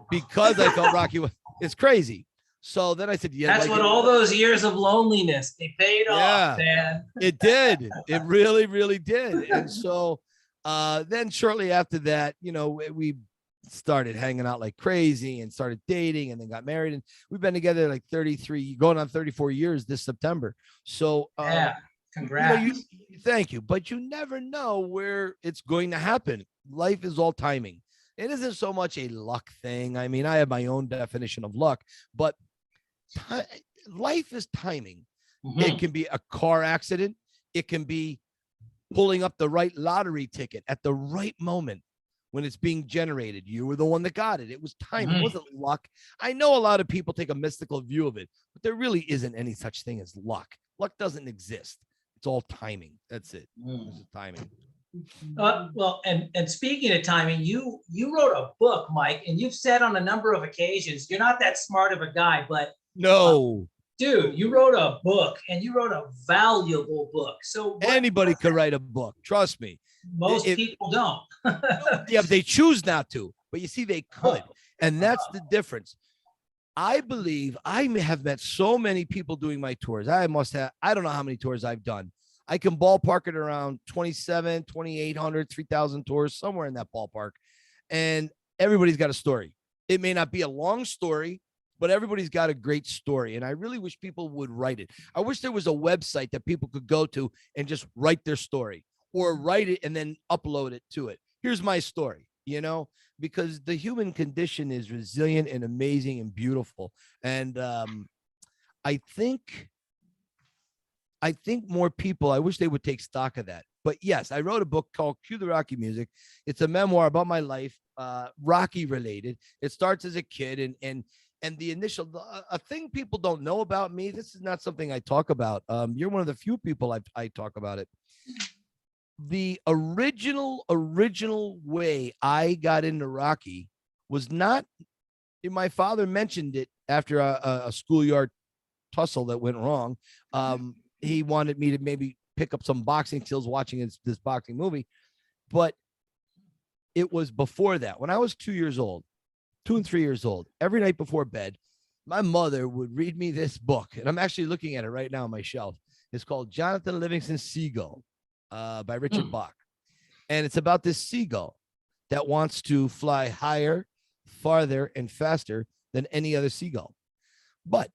Because I felt Rocky was, it's crazy. So then I said, yeah. That's what all those years of loneliness, they paid off, man. It did. It really, really did. And so Then shortly after that, we started hanging out like crazy and started dating and then got married. And we've been together like 33, going on 34 years this September. So, Yeah, congrats. thank you. But you never know where it's going to happen. Life is all timing. It isn't so much a luck thing. I mean, I have my own definition of luck, but life is timing. It can be a car accident. It can be pulling up the right lottery ticket at the right moment when it's being generated. You were the one that got it. It was time. It wasn't luck. I know a lot of people take a mystical view of it, but there really isn't any such thing as luck. Luck doesn't exist. It's all timing. That's it. It's timing. Well, and speaking of timing, you wrote a book, Mike, and you've said on a number of occasions, you're not that smart of a guy, but no, dude, you wrote a book, and you wrote a valuable book. So anybody could write a book. Trust me. Most people don't. Yeah, they choose not to, but you see, they could. And that's the difference. I believe I have met so many people doing my tours. I don't know how many tours I've done. I can ballpark it around 27, 2,800, 3,000 tours, somewhere in that ballpark. And everybody's got a story. It may not be a long story, but everybody's got a great story. And I really wish people would write it. I wish there was a website that people could go to and just write their story, or write it and then upload it to it. Here's my story, because the human condition is resilient and amazing and beautiful. And I think more people, I wish they would take stock of that. But yes, I wrote a book called Cue the Rocky Music. It's a memoir about my life, Rocky related. It starts as a kid, and the initial, a thing people don't know about me, this is not something I talk about. You're one of the few people I talk about it. The original way I got into Rocky was not, my father mentioned it after a schoolyard tussle that went wrong. He wanted me to maybe pick up some boxing skills watching this boxing movie, but it was before that. When I was 2 and 3 years old, every night before bed, my mother would read me this book, and I'm actually looking at it right now on my shelf. It's called Jonathan Livingston Seagull by Richard Bach. And it's about this seagull that wants to fly higher, farther, and faster than any other seagull. But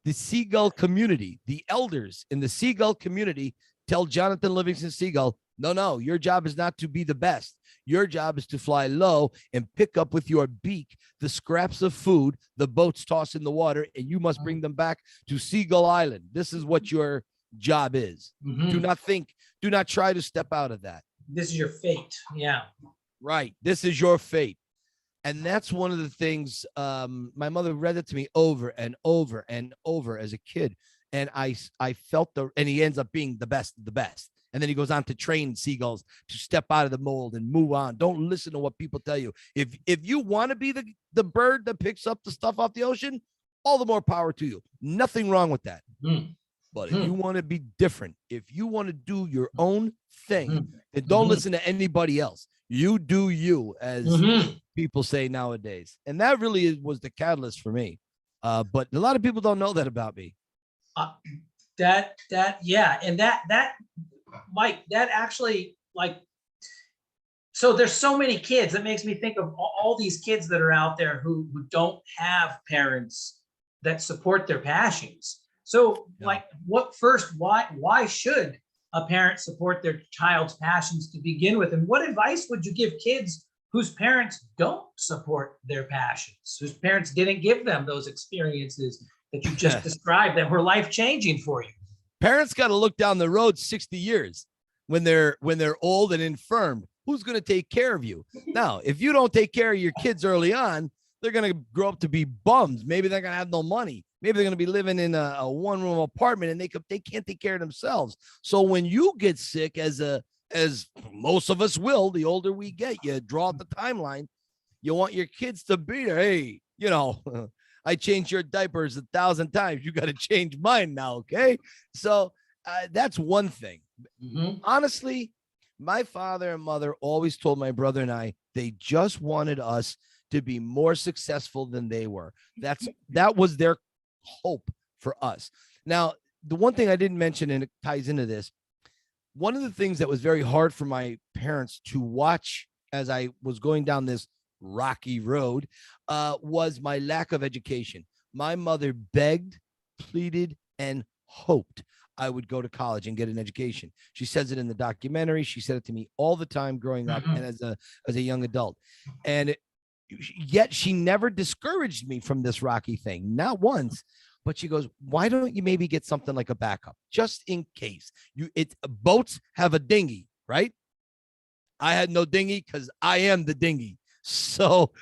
the seagull community, the elders in the seagull community tell Jonathan Livingston Seagull, no, your job is not to be the best. Your job is to fly low and pick up with your beak the scraps of food the boats toss in the water, and you must bring them back to Seagull Island. This is what your job is. Do not try to step out of that. This is your fate. Yeah. Right. This is your fate. And that's one of the things, my mother read it to me over and over and over as a kid. And I felt and he ends up being the best of the best. And then he goes on to train seagulls to step out of the mold and move on. Don't listen to what people tell you. If you want to be the bird that picks up the stuff off the ocean, all the more power to you. Nothing wrong with that. But if you want to be different, if you want to do your own thing, then don't listen to anybody else. You do you, as people say nowadays. And that really was the catalyst for me. But a lot of people don't know that about me. Yeah. And that, Mike, that actually, like, so there's so many kids. That makes me think of all these kids that are out there who don't have parents that support their passions. So like, why should a parent support their child's passions to begin with? And what advice would you give kids whose parents don't support their passions, whose parents didn't give them those experiences that you just described that were life-changing for you? Parents got to look down the road 60 years when they're old and infirm. Who's going to take care of you? Now, if you don't take care of your kids early on, they're going to grow up to be bums. Maybe they're going to have no money. Maybe they're going to be living in a one-room apartment and they can't take care of themselves. So when you get sick, as most of us will, the older we get, you draw out the timeline. You want your kids to be there. Hey, I changed your diapers 1,000 times. You got to change mine now. Okay. So that's one thing. Honestly, my father and mother always told my brother and I, they just wanted us to be more successful than they were. That was their hope for us. Now, the one thing I didn't mention, and it ties into this, one of the things that was very hard for my parents to watch as I was going down this rocky road was my lack of education. My mother begged, pleaded, and hoped I would go to college and get an education. She says it in the documentary. She said it to me all the time growing up and as a young adult. And yet she never discouraged me from this rocky thing, not once. But she goes, why don't you maybe get something like a backup just in case? Boats have a dinghy, right? I had no dinghy because I am the dinghy. So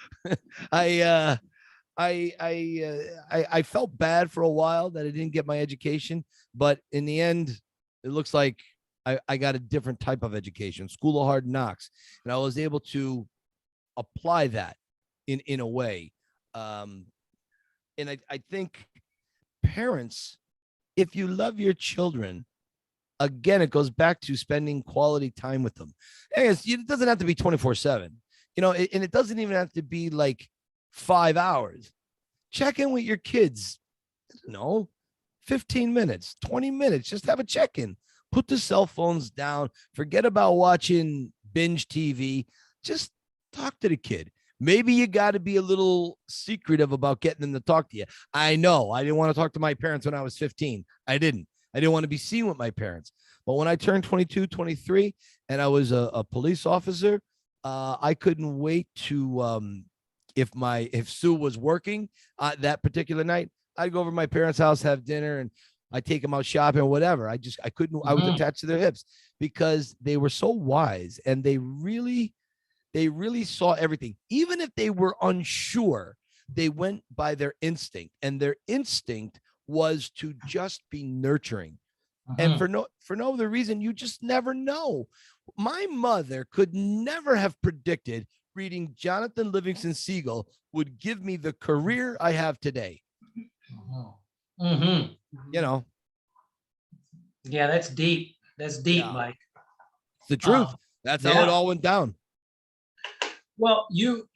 I felt bad for a while that I didn't get my education, but in the end, it looks like I got a different type of education, School of Hard Knocks, and I was able to apply that in a way. And I think parents, if you love your children, again, it goes back to spending quality time with them. And it doesn't have to be 24/7, and it doesn't even have to be like 5 hours. Check in with your kids, 15 minutes, 20 minutes, just have a check-in. Put the cell phones down, forget about watching binge TV, just talk to the kid. Maybe you got to be a little secretive about getting them to talk to you. I know I didn't want to talk to my parents when I was 15. I didn't want to be seen with my parents. But when I turned 22, 23, and I was a police officer, I couldn't wait to, if Sue was working that particular night, I'd go over to my parents' house, have dinner, and I take them out shopping or whatever. I was attached to their hips because they were so wise and they really saw everything. Even if they were unsure, they went by their instinct, and their instinct was to just be nurturing. And for no other reason, you just never know. My mother could never have predicted reading Jonathan Livingston Seagull would give me the career I have today. Mm-hmm. Yeah, that's deep. That's deep, Yeah. Mike. It's the truth. That's how it all went down. Well, you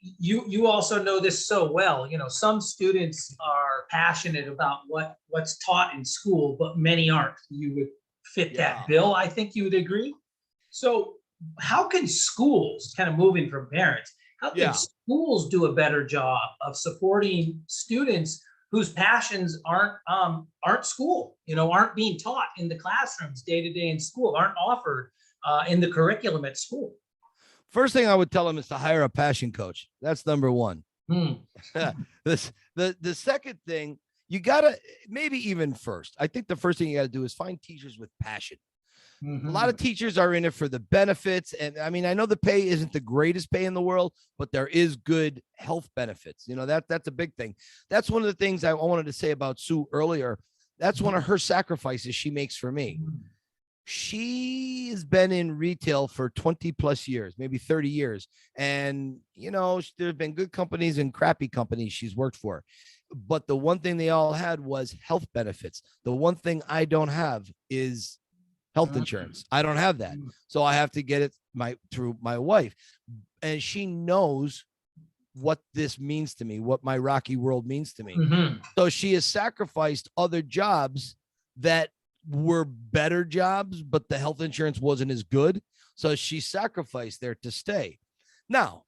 also know this so well. Some students are passionate about what's taught in school, but many aren't. You would fit that bill. I think you would agree. So how can schools, kind of moving from parents, how can schools do a better job of supporting students whose passions aren't school, aren't being taught in the classrooms day to day in school, aren't offered in the curriculum at school? First thing I would tell them is to hire a passion coach. That's number one. The second thing, you gotta, maybe even first, I think the first thing you gotta do is find teachers with passion. A lot of teachers are in it for the benefits. And I mean, I know the pay isn't the greatest pay in the world, but there is good health benefits. That's a big thing. That's one of the things I wanted to say about Sue earlier. That's one of her sacrifices she makes for me. She has been in retail for 20 plus years, maybe 30 years. And, there have been good companies and crappy companies she's worked for. But the one thing they all had was health benefits. The one thing I don't have is health insurance. I don't have that. So I have to get it through my wife. And she knows what this means to me, what my rocky world means to me. So she has sacrificed other jobs that were better jobs, but the health insurance wasn't as good. So she sacrificed there to stay. Now,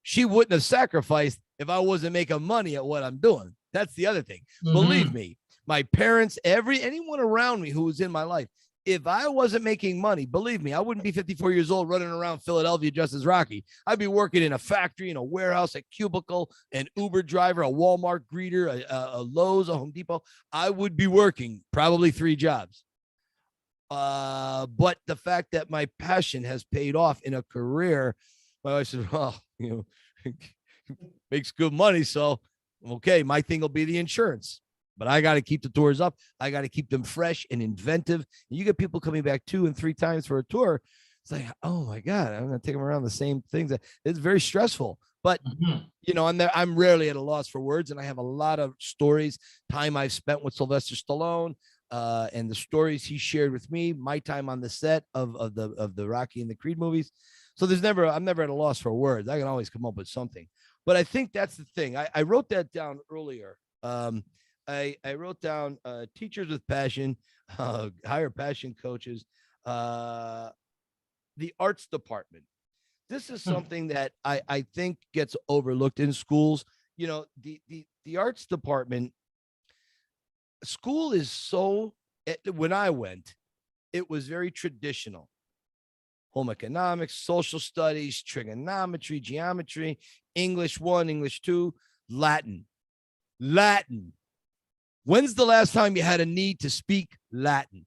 she wouldn't have sacrificed if I wasn't making money at what I'm doing. That's the other thing. Believe me, my parents, anyone around me who was in my life, if I wasn't making money, believe me, I wouldn't be 54 years old running around Philadelphia just as Rocky. I'd be working in a factory, in a warehouse, a cubicle, an Uber driver, a Walmart greeter, a Lowe's, a Home Depot. I would be working probably 3 jobs. But the fact that my passion has paid off in a career, my wife said, well, makes good money. So, okay, my thing will be the insurance. But I got to keep the tours up. I got to keep them fresh and inventive. And you get people coming back 2 and 3 times for a tour. It's like, oh my God, I'm going to take them around the same things. It's very stressful. But, I'm rarely at a loss for words. And I have a lot of stories, time I've spent with Sylvester Stallone, and the stories he shared with me, my time on the set of the Rocky and the Creed movies. So I'm never at a loss for words. I can always come up with something. But I think that's the thing. I wrote that down earlier. I wrote down teachers with passion, hire passion coaches. the arts department. This is something that I think gets overlooked in schools. You know, the arts department, school is so, when I went, it was very traditional. Home economics, social studies, trigonometry, geometry, English 1, English 2, Latin. When's the last time you had a need to speak Latin?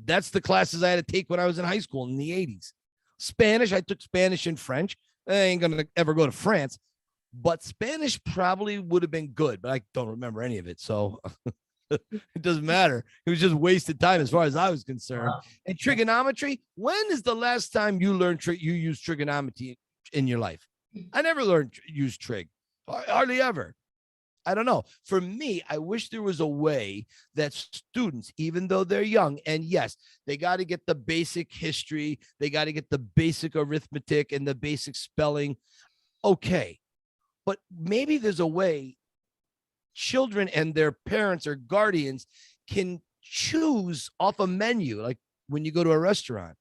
That's the classes I had to take when I was in high school in the 80s. Spanish, I took Spanish and French. I ain't going to ever go to France, but Spanish probably would have been good, but I don't remember any of it. So it doesn't matter. It was just wasted time as far as I was concerned. And trigonometry, when is the last time you learned you used trigonometry in your life? I never learned use trig, hardly ever. I don't know. For me, I wish there was a way that students, even though they're young, and yes, they got to get the basic history, they got to get the basic arithmetic and the basic spelling. Okay. But maybe there's a way children and their parents or guardians can choose off a menu, like when you go to a restaurant,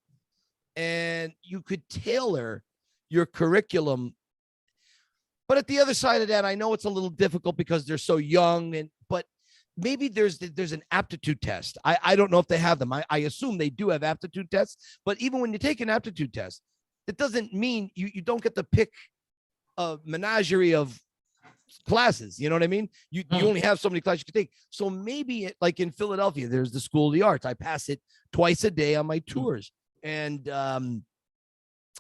and you could tailor your curriculum. But at the other side of that, I know it's a little difficult because they're so young, but maybe there's an aptitude test. I don't know if they have them. I assume they do have aptitude tests, but even when you take an aptitude test, it doesn't mean you don't get to pick a menagerie of classes. You know what I mean? You only have so many classes you can take. So maybe like in Philadelphia, there's the School of the Arts. I pass it twice a day on my tours. And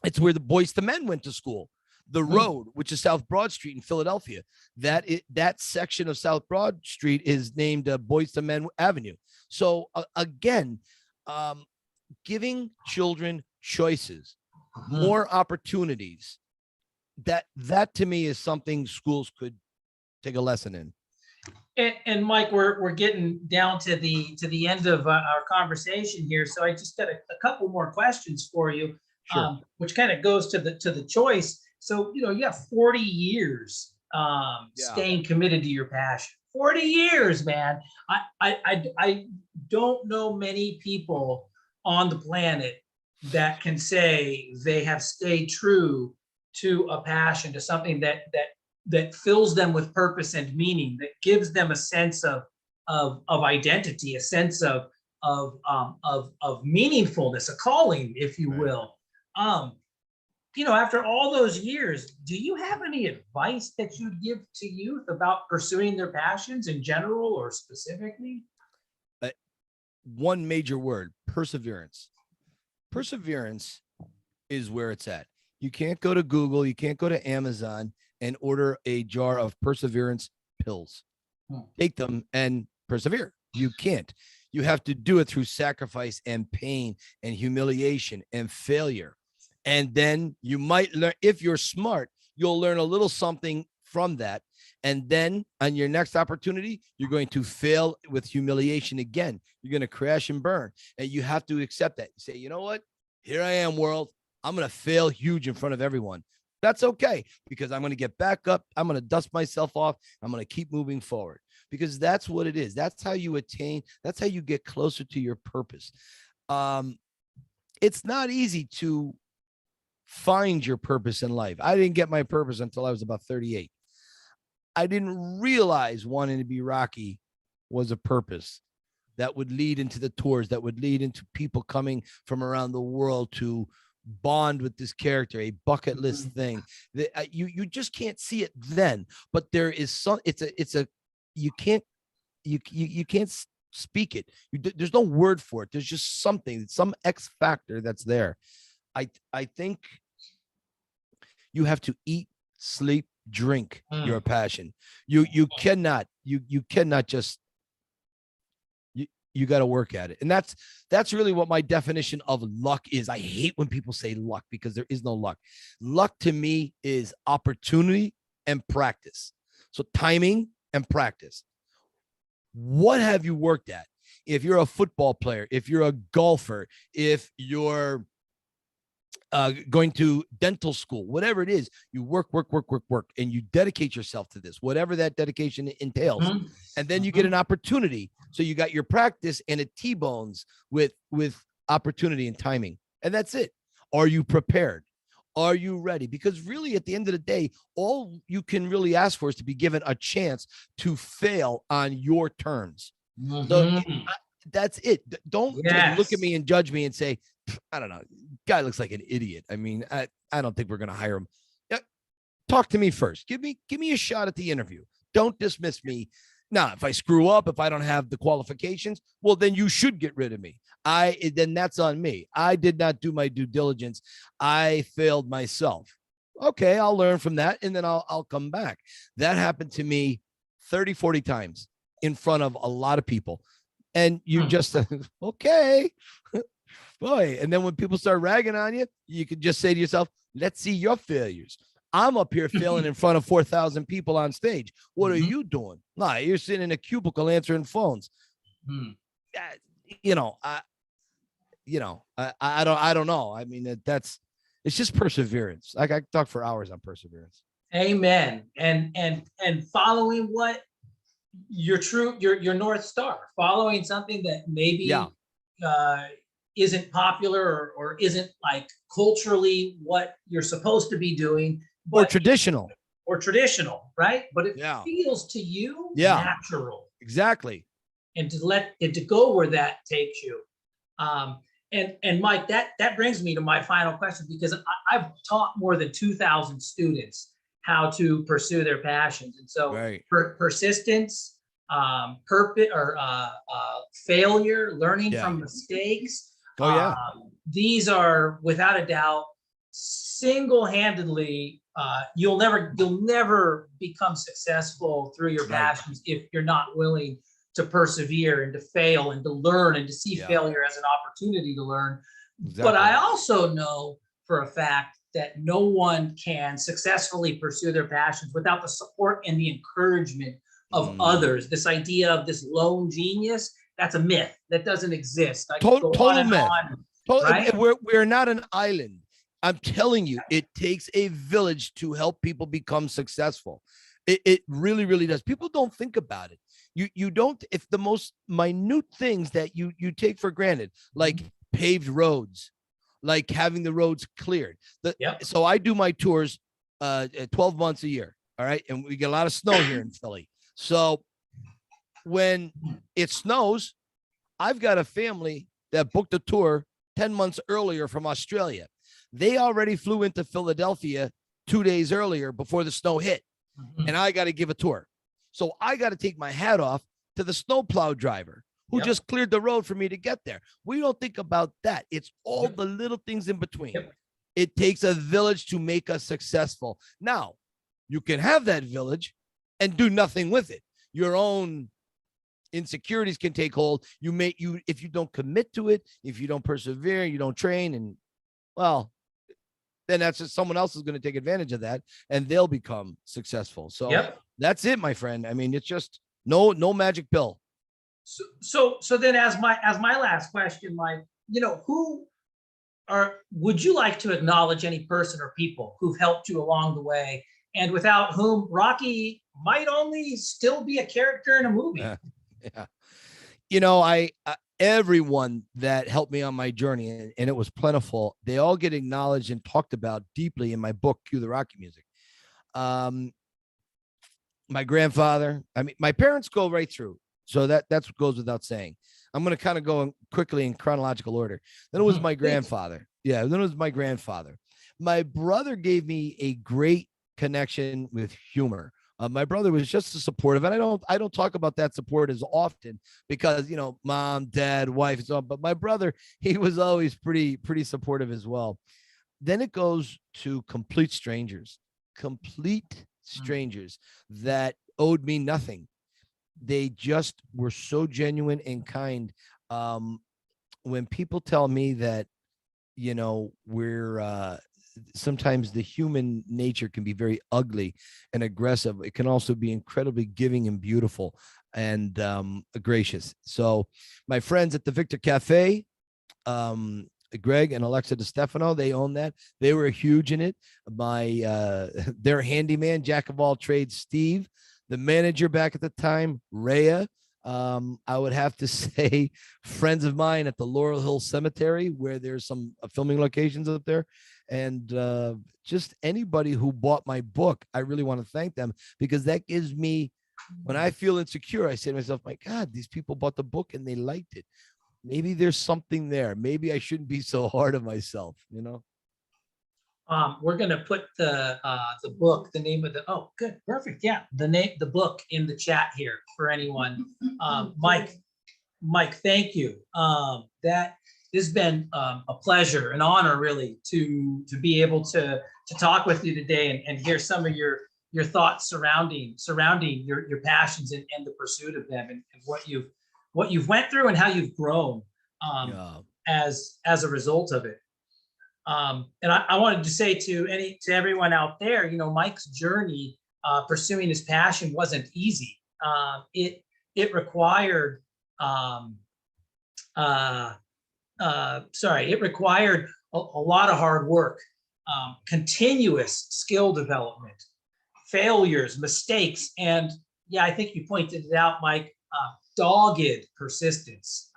it's where the Boys to Men went to school. The road, which is South Broad Street in Philadelphia, that section of South Broad Street is named Boys to Men Avenue. So again, giving children choices, more opportunities, that to me is something schools could take a lesson in. And Mike, we're getting down to the end of our conversation here, so I just got a couple more questions for you, Sure. Which kind of goes to the choice. So, you know, you have 40 years staying committed to your passion. 40 years, man. I don't know many people on the planet that can say they have stayed true to a passion, to something that fills them with purpose and meaning, that gives them a sense of identity, a sense of meaningfulness, a calling, if you will. You know, after all those years, do you have any advice that you'd give to youth about pursuing their passions in general or specifically? One major word: perseverance. Perseverance is where it's at. You can't go to Google, you can't go to Amazon and order a jar of perseverance pills. Take them and persevere. You can't. You have to do it through sacrifice and pain and humiliation and failure. And then you might learn, if you're smart, you'll learn a little something from that. And then on your next opportunity, you're going to fail with humiliation again. You're going to crash and burn. And you have to accept that. You say, you know what? Here I am, world. I'm going to fail huge in front of everyone. That's okay, because I'm going to get back up. I'm going to dust myself off. I'm going to keep moving forward, because that's what it is. That's how you attain. That's how you get closer to your purpose. It's not easy to find your purpose in life. I didn't get my purpose until I was about 38. I didn't realize wanting to be Rocky was a purpose that would lead into the tours, that would lead into people coming from around the world to bond with this character, a bucket list thing that you just can't see it then, but there is some, you can't speak it. There's no word for it. There's just something, some X factor that's there. I think you have to eat, sleep, drink your passion. You cannot just, you got to work at it. And that's really what my definition of luck is. I hate when people say luck, because there is no luck. Luck to me is opportunity and practice. So timing and practice. What have you worked at? If you're a football player, if you're a golfer, if you're going to dental school, whatever it is, you work, and you dedicate yourself to this, whatever that dedication entails. And then you get an opportunity. So you got your practice and it T-bones with opportunity and timing. And that's it. Are you prepared? Are you ready? Because really, at the end of the day, all you can really ask for is to be given a chance to fail on your terms. So that's it. Don't just look at me and judge me and say, I don't know, guy looks like an idiot. I mean, I don't think we're going to hire him. Talk to me first. Give me a shot at the interview. Don't dismiss me. Now, if I screw up, if I don't have the qualifications, well, then you should get rid of me. Then that's on me. I did not do my due diligence. I failed myself. Okay, I'll learn from that, and then I'll come back. That happened to me 30, 40 times in front of a lot of people. And you just, okay, boy. And then when people start ragging on you, you could just say to yourself, let's see your failures. I'm up here failing in front of 4,000 people on stage. What are you doing? Nah, you're sitting in a cubicle answering phones. I don't know. I mean, it's just perseverance. Like, I could talk for hours on perseverance. Amen. And following what your North Star, following something that maybe isn't popular or isn't like culturally what you're supposed to be doing. Or traditional, right? But it feels to you natural. Exactly. And to go where that takes you. And Mike, that brings me to my final question, because I've taught more than 2,000 students how to pursue their passions. And so persistence, purpose, or failure, learning from mistakes. These are, without a doubt, single-handedly, you'll never become successsul through your passions if you're not willing to persevere and to fail and to learn and to see failure as an opportunity to learn. But I also know for a fact that no one can successfully pursue their passions without the support and the encouragement of others. This idea of this lone genius, that's a myth. That doesn't exist. Total myth. Right? We're not an island. I'm telling you, it takes a village to help people become successful. It really, really does. People don't think about it. You don't, if the most minute things that you take for granted, like paved roads, like having the roads cleared. So I do my tours 12 months a year. All right. And we get a lot of snow here in Philly. So when it snows, I've got a family that booked a tour 10 months earlier from Australia. They already flew into Philadelphia 2 days earlier before the snow hit. And I got to give a tour. So I got to take my hat off to the snowplow driver who just cleared the road for me to get there. We don't think about that. It's all the little things in between. It takes a village to make us successful. Now, you can have that village and do nothing with it. Your own insecurities can take hold. If you don't commit to it, if you don't persevere, you don't train, and then that's just someone else is going to take advantage of that, and they'll become successful. So that's it, my friend. I mean, it's just no magic pill. So then, as my last question, Mike, would you like to acknowledge any person or people who've helped you along the way, and without whom Rocky might only still be a character in a movie? Everyone that helped me on my journey, and it was plentiful, they all get acknowledged and talked about deeply in my book, Cue the Rocky Music. My grandfather, my parents go right through. So that's what goes without saying. I'm going to kind of go quickly in chronological order. Then it was my grandfather. Then it was my grandfather. My brother gave me a great connection with humor. My brother was just as supportive, and I don't talk about that support as often because, mom, dad, wife, and so on. But my brother, he was always pretty supportive as well. Then it goes to complete strangers that owed me nothing. They just were so genuine and kind. When people tell me that, we're sometimes the human nature can be very ugly and aggressive. It can also be incredibly giving and beautiful and gracious. So my friends at the Victor Cafe, Greg and Alexa DeStefano, they own that. They were huge in it. Their handyman, jack of all trades, Steve, the manager back at the time, Rhea, I would have to say friends of mine at the Laurel Hill Cemetery, where there's some filming locations up there, and just anybody who bought my book. I really want to thank them, because that gives me, when I feel insecure, I say to myself, my God, these people bought the book and they liked it. Maybe there's something there. Maybe I shouldn't be so hard on myself, you know? We're gonna put the book, the name of the, oh, good, perfect, yeah, the book in the chat here for anyone. Mike, thank you. That has been a pleasure, an honor, really, to be able to talk with you today and hear some of your thoughts surrounding your passions and the pursuit of them, and what you've went through and how you've grown as a result of it. And I wanted to say to everyone out there, you know, Mike's journey pursuing his passion wasn't easy. It required it required a lot of hard work, continuous skill development, failures, mistakes, and yeah, I think you pointed it out, Mike, dogged persistence.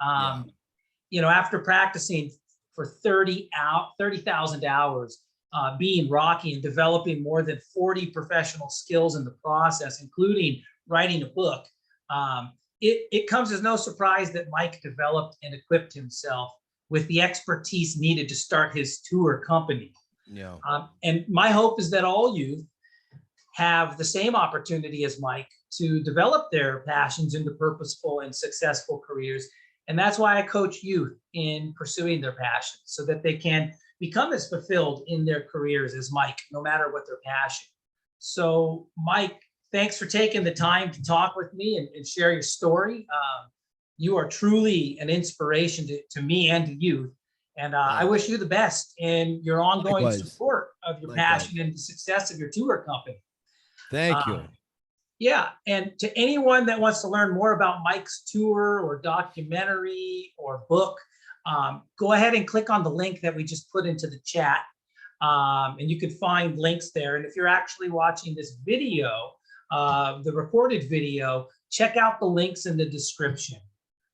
You know, after practicing for 30,000 hours, being Rocky and developing more than 40 professional skills in the process, including writing a book, it comes as no surprise that Mike developed and equipped himself with the expertise needed to start his tour company. Yeah. And my hope is that all youth have the same opportunity as Mike to develop their passions into purposeful and successful careers. And that's why I coach youth in pursuing their passions, so that they can become as fulfilled in their careers as Mike, no matter what their passion. So Mike, thanks for taking the time to talk with me and share your story. You are truly an inspiration to me and to youth. And I wish you the best in your ongoing support of your passion and the success of your tour company. Thank you. Yeah, and to anyone that wants to learn more about Mike's tour or documentary or book, go ahead and click on the link that we just put into the chat, and you can find links there. And if you're actually watching this video, the recorded video, check out the links in the description.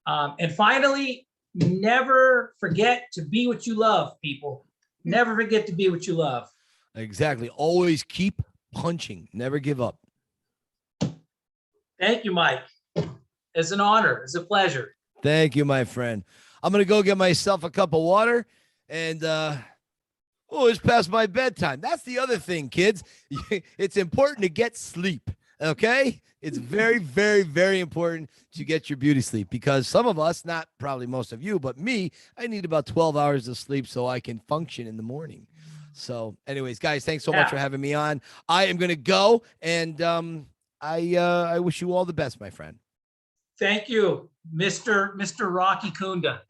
And finally, never forget to be what you love, people. Never forget to be what you love. Exactly. Always keep punching. Never give up. Thank you, Mike. It's an honor. It's a pleasure. Thank you, my friend. I'm going to go get myself a cup of water, and it's past my bedtime. That's the other thing, kids. It's important to get sleep, okay? It's very, very, very important to get your beauty sleep, because some of us, not probably most of you, but me, I need about 12 hours of sleep so I can function in the morning. So anyways, guys, thanks so much for having me on. I am going to go, and I wish you all the best, my friend. Thank you, Mr. Rocky Kunda.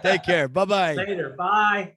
Take care. Bye-bye. Later. Bye.